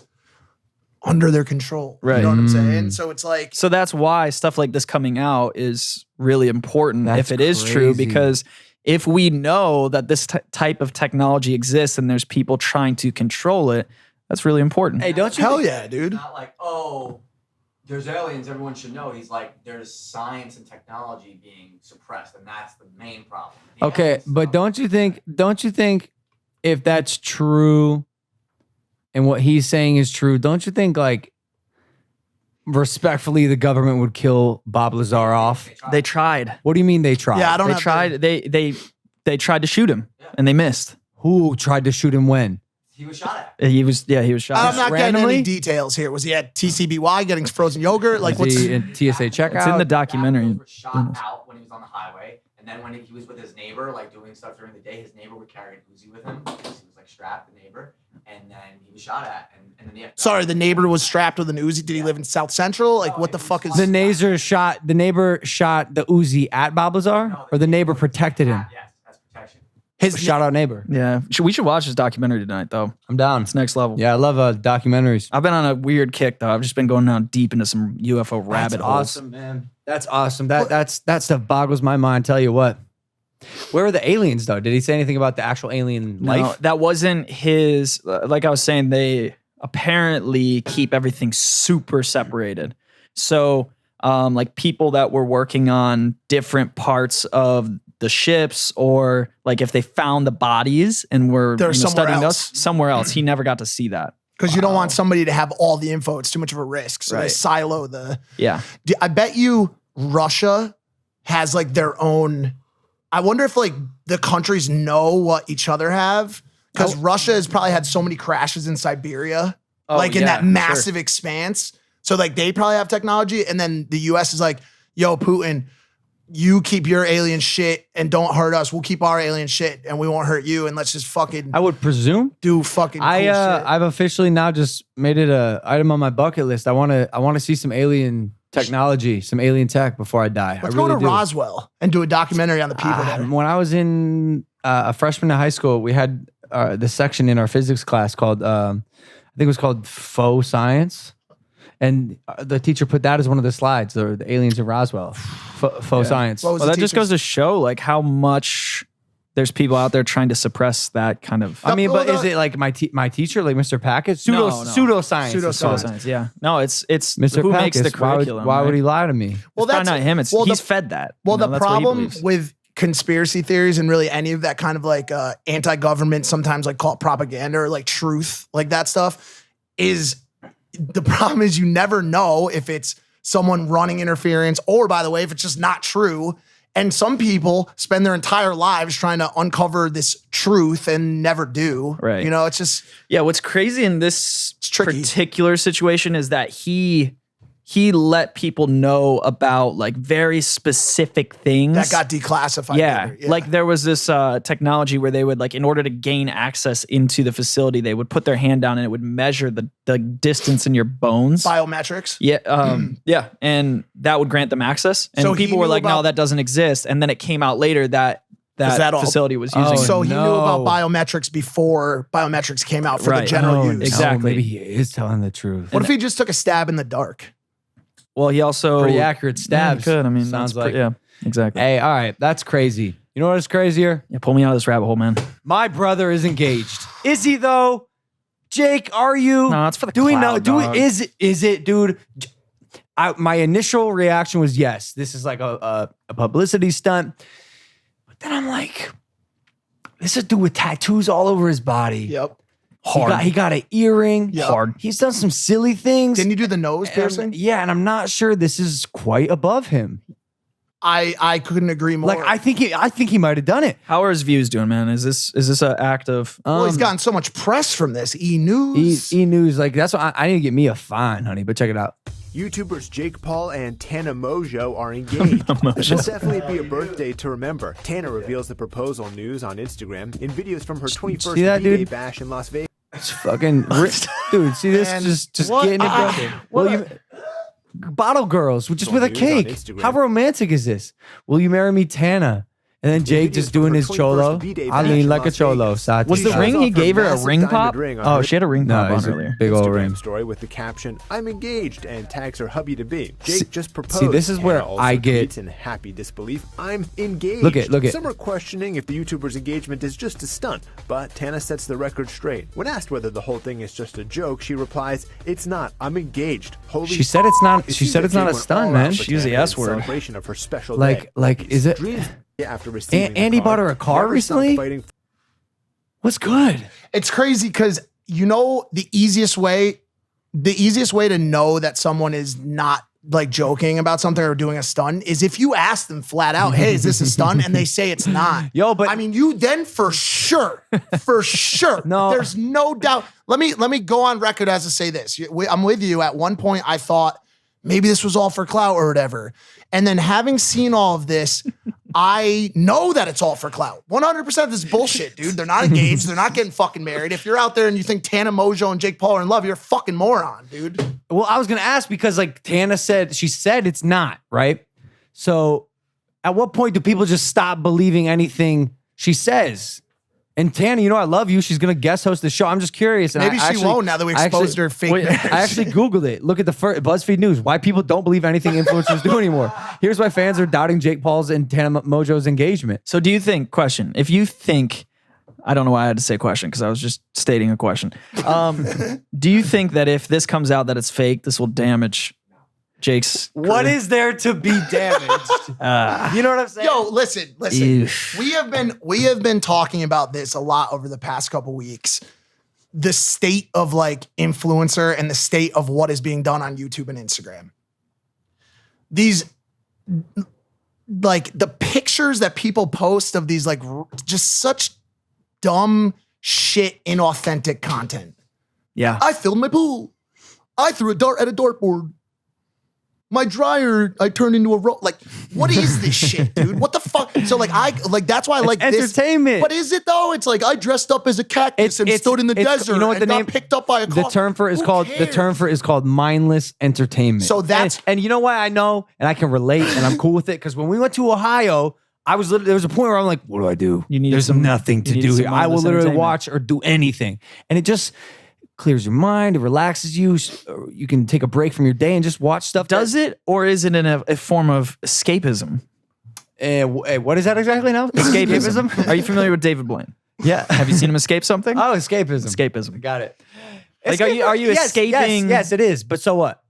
under their control. You Right. know what I'm saying? So it's like, So that's why stuff like this coming out is really important That's if it is true, crazy. because if we know that this type of technology exists and there's people trying to control it, that's really important. Hey, don't you? hell think- yeah, dude. Not like, oh, there's aliens, everyone should know. He's like, there's science and technology being suppressed, and that's the main problem. The Okay, aliens but stuff- don't you think if that's true and what he's saying is true, don't you think like respectfully the government would kill Bob Lazar off? They tried. What do you mean they tried? Yeah, I don't They have tried. They tried to shoot him and they missed. Who tried to shoot him when? He was shot at. He was shot. I'm not getting randomly? any details here. Was he at TCBY getting frozen yogurt? Like, Was what's he in TSA checkout? It's in the documentary. Were shot out when he was on the highway, and then when he was with his neighbor, like doing stuff during the day, his neighbor would carry an Uzi with him because he was like strapped, the neighbor, and then he was shot at, and then the Sorry, the neighbor was strapped with an Uzi. Did he live in South Central? Like, what the fuck is the neighbor shot the Uzi at Bob Lazar, or the neighbor protected him? Yes, that's protection. his Shout out neighbor. Yeah, we should watch this documentary tonight, though. I'm down. It's next level. Yeah, I love documentaries. I've been on a weird kick, though. I've just been going down deep into some UFO That's rabbit holes. awesome, man. That's awesome. That stuff boggles my mind. Tell you what. Where are the aliens though? Did he say anything about the actual alien No, life? that wasn't his. Like I was saying, they apparently keep everything super separated. So, like people that were working on different parts of the ships, or like if they found the bodies and were They're somewhere studying else. those somewhere else, he never got to see that. because you don't want somebody to have all the info. It's too much of a risk. So they Right. silo the. Yeah, I bet you Russia has like their own. I wonder if like the countries know what each other have, because Russia has probably had so many crashes in Siberia, Oh, like in yeah, that sure. massive expanse. So like they probably have technology, and then the U.S. is like, "Yo, Putin, you keep your alien shit and don't hurt us. We'll keep our alien shit and we won't hurt you, and let's just fucking I would presume. do fucking cool shit." I've officially now just made it a item on my bucket list. I want to see some alien technology, some alien tech before I die. Let's I go really to do. Roswell and do a documentary on the people there. When I was in a freshman in high school, we had this section in our physics class called, I think it was called faux science. And the teacher put that as one of the slides, the aliens of Roswell, faux science. What was well, the that just teacher's- goes to show like how much there's people out there trying to suppress that kind of I mean, but Well, is it like my teacher, like Mr. Packett? No, no. Pseudoscience. is Pseudoscience. called. science. Yeah, no, it's Mr. who makes the Packett, why would- curriculum. Why would right? he lie to me? Well, It's probably not him. It's well, he's the- fed that. Well, You know, the that's what he problem believes. with conspiracy theories and really any of that kind of like anti-government, sometimes like call it propaganda or like truth, like that stuff, is the problem is you never know if it's someone running interference or, by the way, if it's just not true. And some people spend their entire lives trying to uncover this truth and never do. Right. You know, it's just Yeah, what's crazy in this tricky. particular situation is that he he let people know about like very specific things That got declassified. Yeah. later. Like there was this technology where they would like, in order to gain access into the facility, they would put their hand down and it would measure the distance in your bones. Biometrics. Yeah. Yeah. And that would grant them access. And So he people were knew like, no, about- that doesn't exist. And then it came out later that that all? facility was using it. So he knew about no. biometrics before biometrics came out for the Right. general Oh, use. Exactly. maybe he is telling the truth. What if he just took a stab in the dark? Well, he also Pretty accurate stabs. Yeah, he could. I mean, sounds that's like. yeah, exactly. Hey, all right, that's crazy. You know what is crazier? Yeah, pull me out of this rabbit hole, man. My brother is engaged. Is he though? Jake, are you? No, it's for the Do we know? cloud, Do dog. we? Is it, dude? My initial reaction was yes. This is like a publicity stunt. But then I'm like, this is a dude with tattoos all over his body. Yep. He got an earring. Yep. Hard. He's done some silly things. Didn't you do the nose And- piercing? yeah, and I'm not sure this is quite above him. I couldn't agree more. Like I think he might have done it. How are his views doing, man? Is this an act of? well, he's gotten so much press from this. E News. E News, like that's why I need to get me a fine, honey. But check it out. YouTubers Jake Paul and Tana Mojo are engaged. This will definitely be a birthday to remember. Tana reveals the proposal news on Instagram in videos from her 21st See that, B-Day dude? bash in Las Vegas. It's fucking dude. See this? Man, just what? getting it, brother. Well, you bottle girls, just with a News on cake. Instagram. How romantic is this? Will you marry me, Tana? And then Jake videos just from doing her his 21st cholo. B-Day I bash lean in like a Las cholo. Vegas. Sati Was the shot. ring Shows he off her gave her a massive ring diamond pop? ring on Oh, her she had a ring No, pop it's on a earlier. big old Instagram ring. story with the caption, "I'm engaged," and tags her hubby to be. See- Jake just proposed. this is where Tana also I get- tweets in happy disbelief, "I'm engaged." Look at- Some are questioning if the YouTuber's engagement is just a stunt, but Tana sets the record straight. When asked whether the whole thing is just a joke, she replies, "It's not. I'm engaged." Holy She said it's not. It She seems said that it's not Jake a went stunt, all man. out for She used the Tana in S word. celebration of her special Like- day. like, is it- Dreams after receiving the Andy card, bought her a car never stopped recently? fighting What's good? It's crazy because you know the easiest way to know that someone is not like joking about something or doing a stunt is if you ask them flat out, "Hey, is this a stunt?" and they say it's not. Yo, but- I mean, you then for sure, No. there's no doubt. Let me go on record as to say this. I'm with you. At one point, I thought maybe this was all for clout or whatever, and then having seen all of this, I know that it's all for clout. 100% this is bullshit, dude. They're not engaged. They're not getting fucking married. If you're out there and you think Tana Mojo and Jake Paul are in love, you're a fucking moron, dude. Well, I was gonna ask because like Tana said, she said it's not right. So, at what point do people just stop believing anything she says? And Tana, you know I love you. She's gonna guest host the show. I'm just curious. And Maybe I she won't now that we exposed her fake Wait, marriage. I actually Googled it. Look at the first BuzzFeed News. Why people don't believe anything influencers do anymore. Here's why fans are doubting Jake Paul's and Tana Mojo's engagement. So do you think, question, if you think, I don't know why I had to say question because I was just stating a question. Do you think that if this comes out that it's fake, this will damage Jake's What career? is there to be damaged? You know what I'm saying? Yo, listen. Oof. We have been talking about this a lot over the past couple weeks. The state of like influencer and the state of what is being done on YouTube and Instagram. These like the pictures that people post of these like just such dumb shit, inauthentic content. Yeah. I filled my pool. I threw a dart at a dartboard. My dryer, I turned into a like, what is this shit, dude? What the fuck? So like, that's why I like this. entertainment. What is it though? It's like I dressed up as a cactus and stood in the desert. You know what and the got name? picked up by a The car. term for it is Who called. The cares? term for it is called mindless entertainment. So that's- and you know why I know and I can relate and I'm cool with it because when we went to Ohio, I was literally there was a point where I'm like, what do I do? You need There's some- nothing to you need do some here. I will mindless literally entertainment. watch or do anything, and it just clears your mind. It relaxes you. You can take a break from your day and just watch stuff. Does it, or is it in a form of escapism? What is that exactly now? Escapism. Are you familiar with David Blaine? Yeah. Have you seen him escape something? Oh, escapism. Escapism. Got it. Like, are you Yes, escaping? Yes, it is. But so what?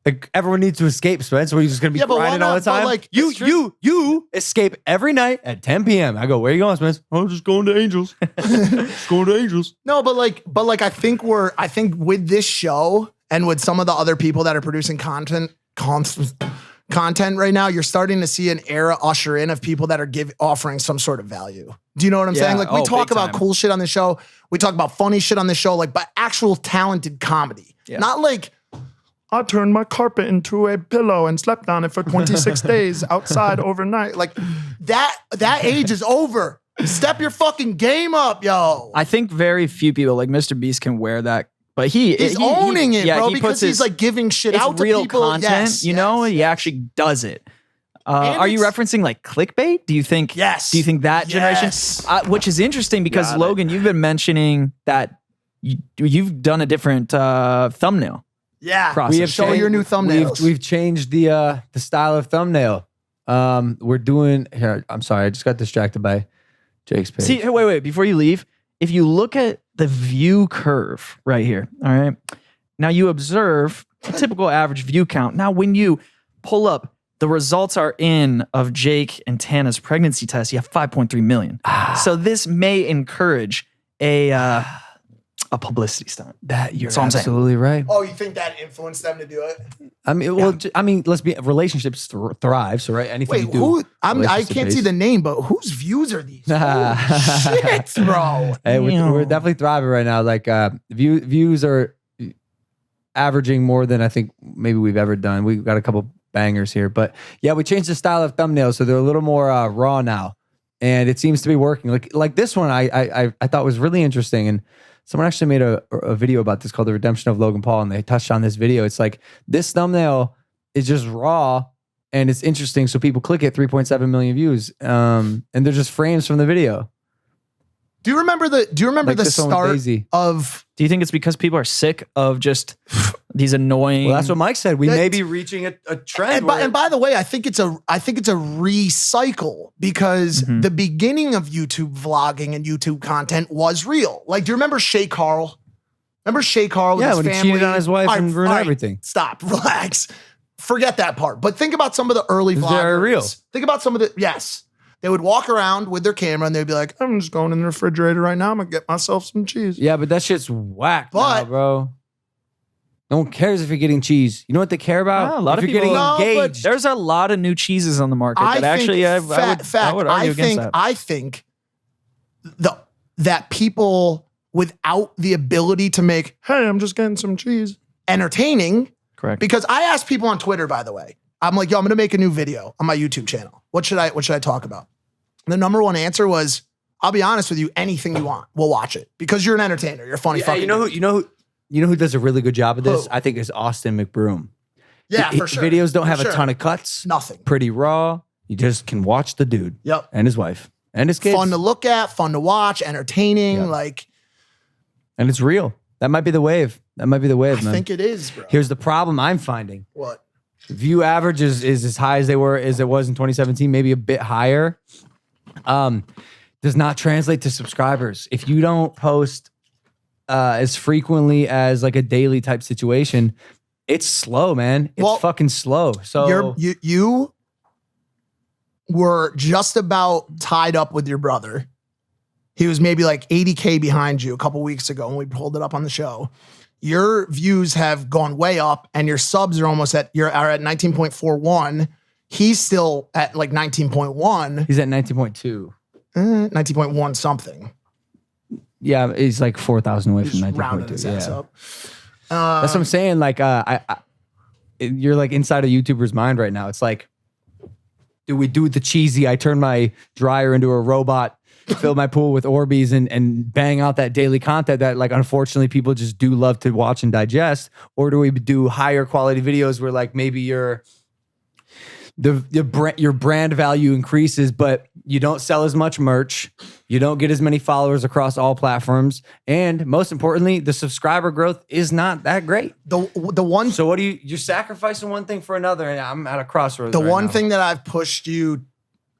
Like, everyone needs to escape, Spence. Were you just gonna be Yeah, but why grinding all not? the time? But, like, you, it's true. you escape every night at 10 p.m. I go, where you going, Spence? I'm just going to Angels. Just going to Angels. No, but like I think with this show and with some of the other people that are producing content right now, you're starting to see an era usher in of people that are offering some sort of value. Do you know what I'm Yeah. saying? Like we Oh, talk big about time. cool shit on the show. We talk about funny shit on the show, like but actual talented comedy. Yeah. Not like I turned my carpet into a pillow and slept on it for 26 days outside overnight. Like that age is over. Step your fucking game up, yo. I think very few people like Mr. Beast can wear that, but he's owning it, bro, he because puts he's like giving shit it's out to real people. content, you know. He actually does it. Are you referencing like clickbait? Do you think? Yes. Do you think that generation? Which is interesting because Logan, you've been mentioning that you've done a different thumbnail. Yeah, process. We have show your new thumbnails. We've changed the style of thumbnail. We're doing here. I'm sorry, I just got distracted by Jake's page. See, wait. Before you leave, if you look at the view curve right here, all right. Now you observe a typical average view count. Now when you pull up, the results are in of Jake and Tana's pregnancy test. You have 5.3 million. So this may encourage a publicity stunt. You're That's all I'm saying. absolutely right. Oh, you think that influenced them to do it? I mean, well, let's be relationships thrive. So right, anything Wait, you do. I can't see the name, but whose views are these? Holy shit, bro. Hey, we're definitely thriving right now. Like views are averaging more than I think maybe we've ever done. We've got a couple bangers here, but yeah, we changed the style of thumbnails so they're a little more raw now, and it seems to be working. Like this one, I thought was really interesting, and someone actually made a video about this called "The Redemption of Logan Paul," and they touched on this video. It's like this thumbnail is just raw and it's interesting, so people click it. 3.7 million views, and they're just frames from the video. Do you remember the start of? Do you think it's because people are sick of just these annoying? Well, that's what Mike said. We may be reaching a trend. And by the way, I think it's a recycle because the beginning of YouTube vlogging and YouTube content was real. Like, do you remember Shay Carl? Remember Shay Carl? Yeah, with when his he family? cheated on his wife and ruined everything. Stop, relax, forget that part. But think about some of the early vloggers. Very real. Think about some of the They would walk around with their camera and they'd be like, I'm just going in the refrigerator right now. I'm going to get myself some cheese. Yeah, but that shit's whack now, bro. No one cares if you're getting cheese. You know what they care about? Yeah, a lot if of you're people getting engaged. There's a lot of new cheeses on the market that actually I would argue against that. I think that people without the ability to make, hey, I'm just getting some cheese, entertaining. Correct. Because I asked people on Twitter, by the way, I'm like, yo, I'm going to make a new video on my YouTube channel. What should I talk about? The number one answer was, I'll be honest with you, anything you want, we'll watch it because you're an entertainer. You're a funny fucking dude. You know who does a really good job of this? I think is Austin McBroom. Yeah, for sure. Videos don't have a ton of cuts. Nothing. Pretty raw. You just can watch the dude. Yep. And his wife. And his kids. Fun to look at, fun to watch, entertaining, And it's real. That might be the wave. Man. I think it is, bro. Here's the problem I'm finding. What? View average is as high as it was in 2017, maybe a bit higher. Does not translate to subscribers. If you don't post as frequently as like a daily type situation, it's slow, man. It's fucking slow. So you were just about tied up with your brother. He was maybe like 80K behind you a couple weeks ago when we pulled it up on the show. Your views have gone way up and your subs are almost at 19.41. He's still at like 19.1. He's at 19.2. 19.1 something. Yeah, he's like 4,000 away from 19.2. Yeah. That's what I'm saying. Like, you're like inside a YouTuber's mind right now. It's like, do we do the cheesy? I turn my dryer into a robot, fill my pool with Orbeez and bang out that daily content that like unfortunately people just do love to watch and digest, or do we do higher quality videos where like maybe your brand value increases, but you don't sell as much merch, you don't get as many followers across all platforms, and most importantly, the subscriber growth is not that great. So what you're sacrificing one thing for another, and I'm at a crossroads. The one thing that I've pushed you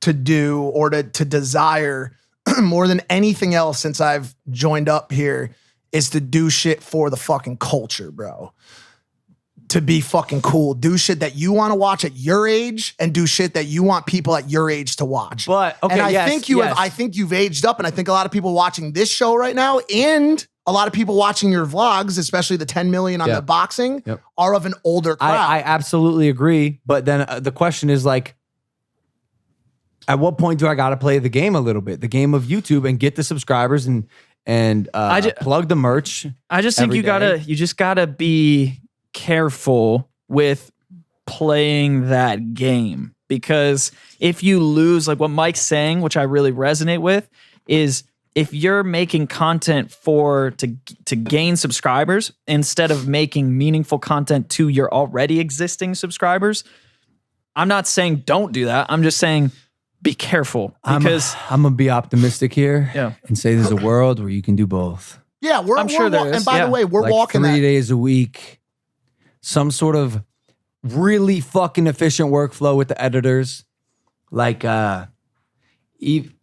to do or to desire more than anything else since I've joined up here is to do shit for the fucking culture, bro. To be fucking cool. Do shit that you want to watch at your age and do shit that you want people at your age to watch. But okay, and I think you've aged up, and I think a lot of people watching this show right now and a lot of people watching your vlogs, especially the 10 million on the boxing, are of an older crowd. I absolutely agree. But then the question is like, at what point do I got to play the game a little bit? The game of YouTube and get the subscribers and plug the merch. I just think you just gotta be careful with playing that game, because if you lose, like what Mike's saying, which I really resonate with, is if you're making content to gain subscribers instead of making meaningful content to your already existing subscribers, I'm not saying don't do that. I'm just saying be careful, because I'm gonna be optimistic here and say there's a world where you can do both. Yeah, I'm sure there is. And by the way, we're like walking 3 that. days a week, some sort of really fucking efficient workflow with the editors. Like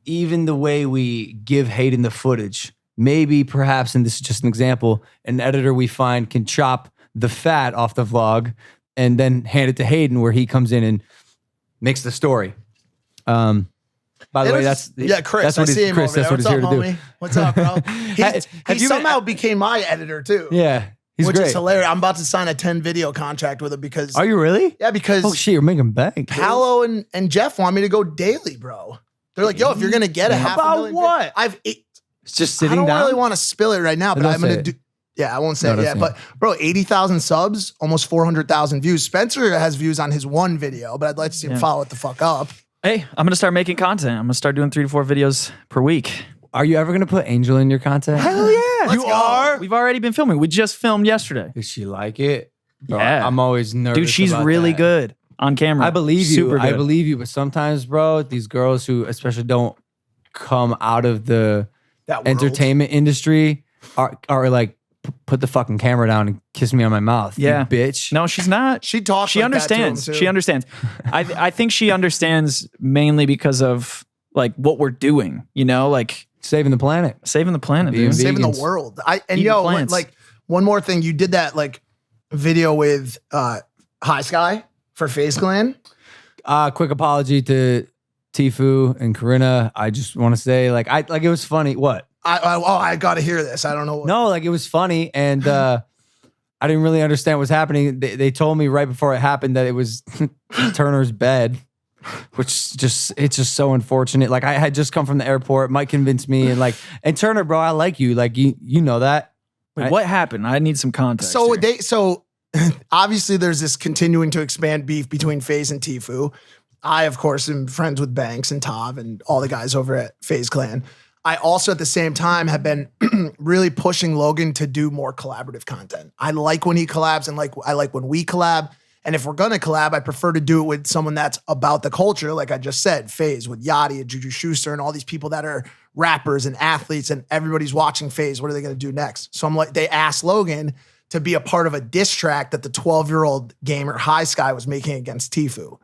even the way we give Hayden the footage, maybe perhaps, and this is just an example, an editor we find can chop the fat off the vlog and then hand it to Hayden, where he comes in and makes the story. By the way, Chris. that's I what see him Chris. over That's there. what he's What's here up, to homie? do. What's up, bro? He you somehow became my editor too. Yeah, he's which great. is hilarious. I'm about to sign a 10 video contract with him because Are you really? yeah, because Oh shit, you're making bank. Paolo and Jeff want me to go daily, bro. They're like, yo, if you're gonna get a half a About million, what? It's just I sitting don't down. really want to spill it right now, but Don't I'm gonna say it. do. Yeah, I won't say No, it don't yet. say But bro, 80,000 subs, almost 400,000 views. Spencer has views on his one video, but I'd like to see him follow it the fuck up. hey, I'm gonna start making content. I'm gonna start doing 3 to 4 videos per week. Are you ever gonna put Angel in your content? Hell yeah, Let's go. We've already been filming. We just filmed yesterday. Does she like it? Bro, Yeah. I'm always nervous. Dude, she's about really that. good on camera. I believe you. Super good. I believe you. But sometimes, bro, these girls who especially don't come out of the That world. entertainment industry are like, put the fucking camera down and kiss me on my mouth. Yeah. You bitch. No, she's not. She talks. She like that to him, understands. too. She understands. I think she understands mainly because of like what we're doing, you know, like Saving the planet. saving the planet, Being dude. saving the vegans. world. And Eating yo, plants. like one more thing, you did that like video with High Sky for Face Clan. Quick apology to Tifu and Corinna. I just want to say, like it was funny. What? I got to hear this. I don't know. No, like it was funny, and I didn't really understand what was happening. They told me right before it happened that it was Turner's bed, which it's just so unfortunate. Like I had just come from the airport. Mike convinced me, and Turner, bro, I like you. Like you know that. Wait, what happened? I need some context. So here. obviously there's this continuing to expand beef between FaZe and Tifu. I, of course, am friends with Banks and Tav and all the guys over at FaZe Clan. I also, at the same time, have been really pushing Logan to do more collaborative content. I like when he collabs, and I like when we collab. And if we're gonna collab, I prefer to do it with someone that's about the culture, like I just said, FaZe with Yachty and Juju Schuster and all these people that are rappers and athletes, and everybody's watching FaZe. What are they gonna do next? So I'm like, they asked Logan to be a part of a diss track that the 12-year-old gamer High Sky was making against Tifu.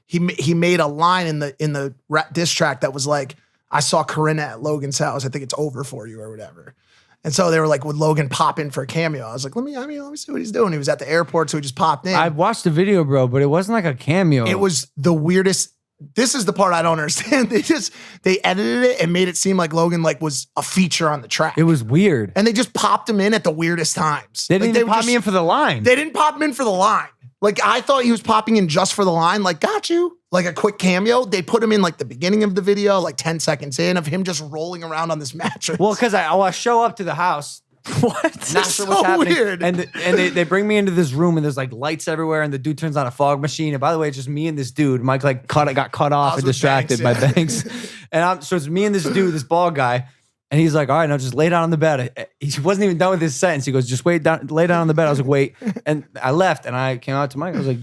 He made a line in the diss track that was like, I saw Corinna at Logan's house. I think it's over for you or whatever. And so they were like, would Logan pop in for a cameo? I was like, let me see what he's doing. He was at the airport, so he just popped in. I watched the video, bro, but it wasn't like a cameo. It was the weirdest. This is the part I don't understand. They edited it and made it seem like Logan was a feature on the track. It was weird. And they just popped him in at the weirdest times. They didn't Like, even were pop me in for the line. They didn't pop him in for the line. Like, I thought he was popping in just for the line. Like, got you. Like a quick cameo. They put him in the beginning of the video, 10 seconds in, of him just rolling around on this mattress. Well, because I show up to the house. what? Not is sure so what's happening. weird. And they bring me into this room, and there's lights everywhere, and the dude turns on a fog machine. And by the way, it's just me and this dude. Mike got cut off was and with distracted Banks, by yeah. Banks. And so it's me and this dude, this bald guy. And he's like, all right, now just lay down on the bed. He wasn't even done with his sentence. He goes, just lay down on the bed. I was like, wait. And I left, and I came out to Mike. I was like,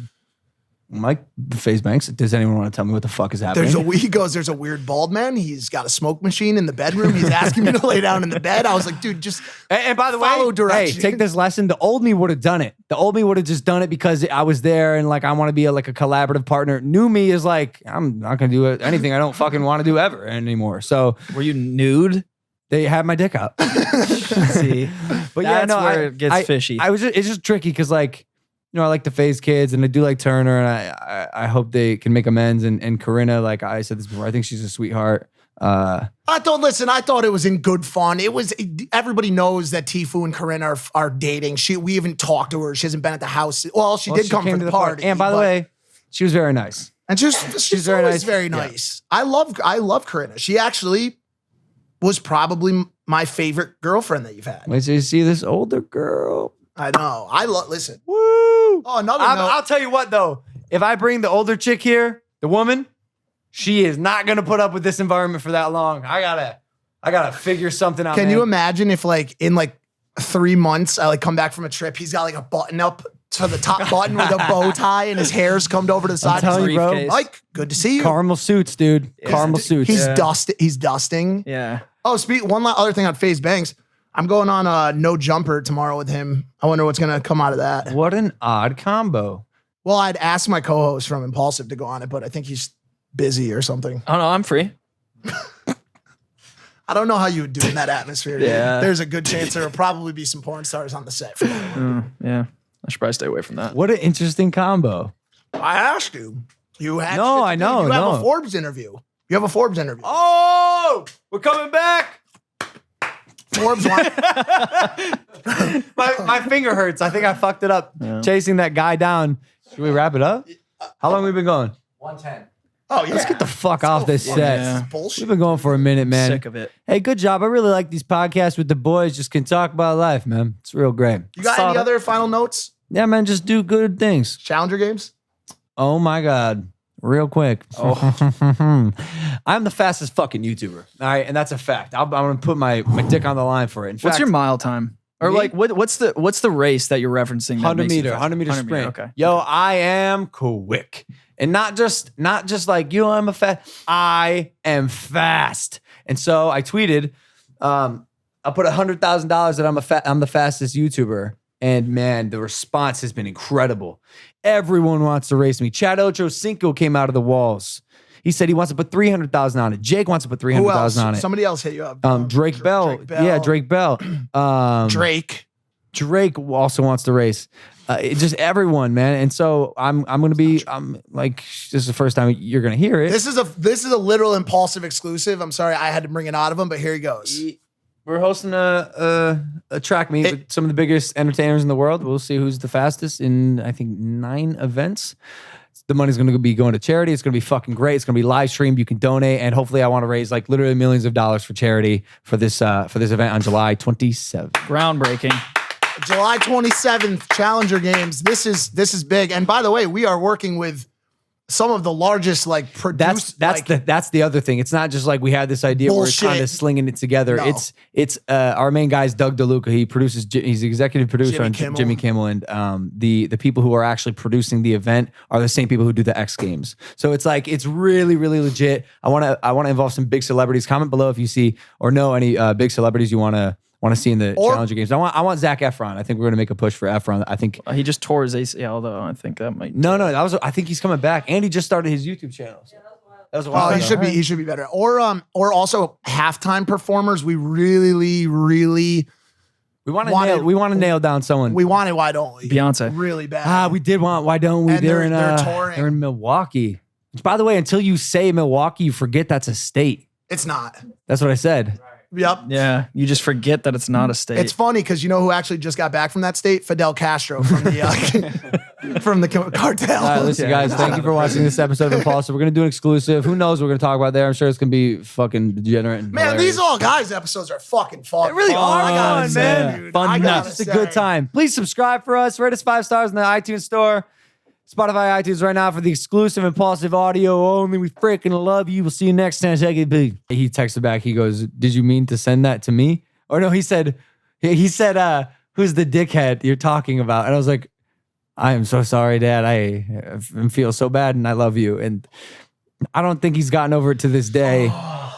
Mike, FaZe Banks, does anyone want to tell me what the fuck is happening? There's a weird bald man. He's got a smoke machine in the bedroom. He's asking me to lay down in the bed. I was like, dude, just And by the way, follow direction. hey, take this lesson. The old me would have done it. The old me would have just done it because I was there and I want to be a collaborative partner. New me is I'm not going to do anything I don't fucking want to do ever anymore. So Were you nude? they had my dick out. See, But that's where it gets fishy. It's just tricky because I like the FaZe kids and I do like Turner, and I hope they can make amends. And Corinna, like I said this before, I think she's a sweetheart. I thought it was in good fun. Everybody knows that Tifu and Corinna are dating. We haven't talked to her. She hasn't been at the house. Well, she did come came for to the party. And by the way, she was very nice. and she's very always nice. very nice. I love Corinna. She actually was probably my favorite girlfriend that you've had. Wait till you see this older girl. I know. Listen. Woo! Oh, another note. I'll tell you what though. If I bring the older chick here, the woman, she is not gonna put up with this environment for that long. I gotta figure something out. Can you imagine if like in like 3 months I like come back from a trip, he's got like a button up to the top button with a bow tie and his hair's combed over to the side. telling you, bro. Briefcase. Mike, good to see you. Caramel suits, dude. Caramel suits. He's dusting. Yeah. Oh, one other thing on FaZe Banks. I'm going on No Jumper tomorrow with him. I wonder what's gonna come out of that. What an odd combo. Well, I'd asked my co-host from Impaulsive to go on it, but I think he's busy or something. Oh, no, I'm free. I don't know how you would do in that atmosphere. Dude. Yeah. There's a good chance there will probably be some porn stars on the set. For that one. Yeah. I should probably stay away from that. What an interesting combo. I asked you. You had No, shit to I do. know, You have no. a Forbes interview. You have a Forbes interview. Oh, we're coming back. Forbes want My finger hurts. I think I fucked it up chasing that guy down. Should we wrap it up? How long have we been going? 110. Oh, yeah. Let's get the fuck off this set. Yeah. bullshit. We've been going for a minute, man. Sick of it. Hey, good job. I really like these podcasts with the boys. Just can talk about life, man. It's real great. You got Solid. any other final notes? Yeah, man. Just do good things. Challenger games? Oh my God. Real quick. Oh. I'm the fastest fucking YouTuber. All right. And that's a fact. I'm going to put my dick on the line for it. In What's fact, your mile time? Or Me? like what's the race that you're referencing? that 100 makes you meter, fast? 100 meter sprint. Okay. Yo, I am quick. And not just like, I'm a fast. I am fast. And so I tweeted, I put $100,000 that I'm the fastest YouTuber. And man, the response has been incredible. Everyone wants to race me. Chad Ochocinco came out of the walls. He said he wants to put 300,000 on it. Jake wants to put Who else? 300,000 on it. Somebody else hit you up. Drake Bell. Yeah, Drake Bell. Drake. Drake also wants to race. Just everyone, man. And so I'm gonna be like, this is the first time you're gonna hear it. This is a literal Impulsive exclusive. I'm sorry I had to bring it out of him, but here he goes. We're hosting a track meet with some of the biggest entertainers in the world. We'll see who's the fastest in, I think, 9 events. The money's going to be going to charity. It's going to be fucking great. It's going to be live streamed. You can donate, and hopefully, I want to raise like literally millions of dollars for charity for this event on July 27th. Groundbreaking. July 27th, Challenger Games. This is big. And by the way, we are working with some of the largest like produced. That's the other thing. It's not just like we had this idea Bullshit. where we're kind of slinging it together. No. It's our main guy's Doug DeLuca. He produces. He's executive producer Jimmy on Kimmel. Jimmy Kimmel, and the people who are actually producing the event are the same people who do the X Games. So it's like it's really really legit. I want to involve some big celebrities. Comment below if you see or know any big celebrities you want to see in the Challenger Games. I want Zac Efron. I think we're gonna make a push for Efron. I think He just tore his ACL though. I think that might. no. I think he's coming back, and he just started his YouTube channel. So. That was a while Oh, ago. he should be better. Or also halftime performers. We really We want to nail down someone. we wanted. Why don't we? Beyonce. Really bad. We did want. Why don't we? And They're they're touring. They're in Milwaukee. Which, by the way, until you say Milwaukee, you forget that's a state. It's not. That's what I said. Yep. Yeah, you just forget that it's not a state. It's funny because you know who actually just got back from that state? Fidel Castro from the from the cartel. All right, listen, guys. Thank you for watching this episode of Impaulsive. We're gonna do an exclusive. Who knows what we're gonna talk about there? I'm sure it's gonna be fucking degenerate. And Man, hilarious. these All Guys episodes are fucking fun. They really are I gotta fun, say, man. dude, Fun I nuts. gotta It's a say. good time. Please subscribe for us. Rate us 5 stars in the iTunes store. Spotify, iTunes right now for the exclusive Impulsive audio only. We freaking love you. We'll see you next time. He texted back. He goes, "Did you mean to send that to me?" Or no, he said, "Who's the dickhead you're talking about?" And I was like, "I am so sorry, Dad. I feel so bad, and I love you." And I don't think he's gotten over it to this day. wow.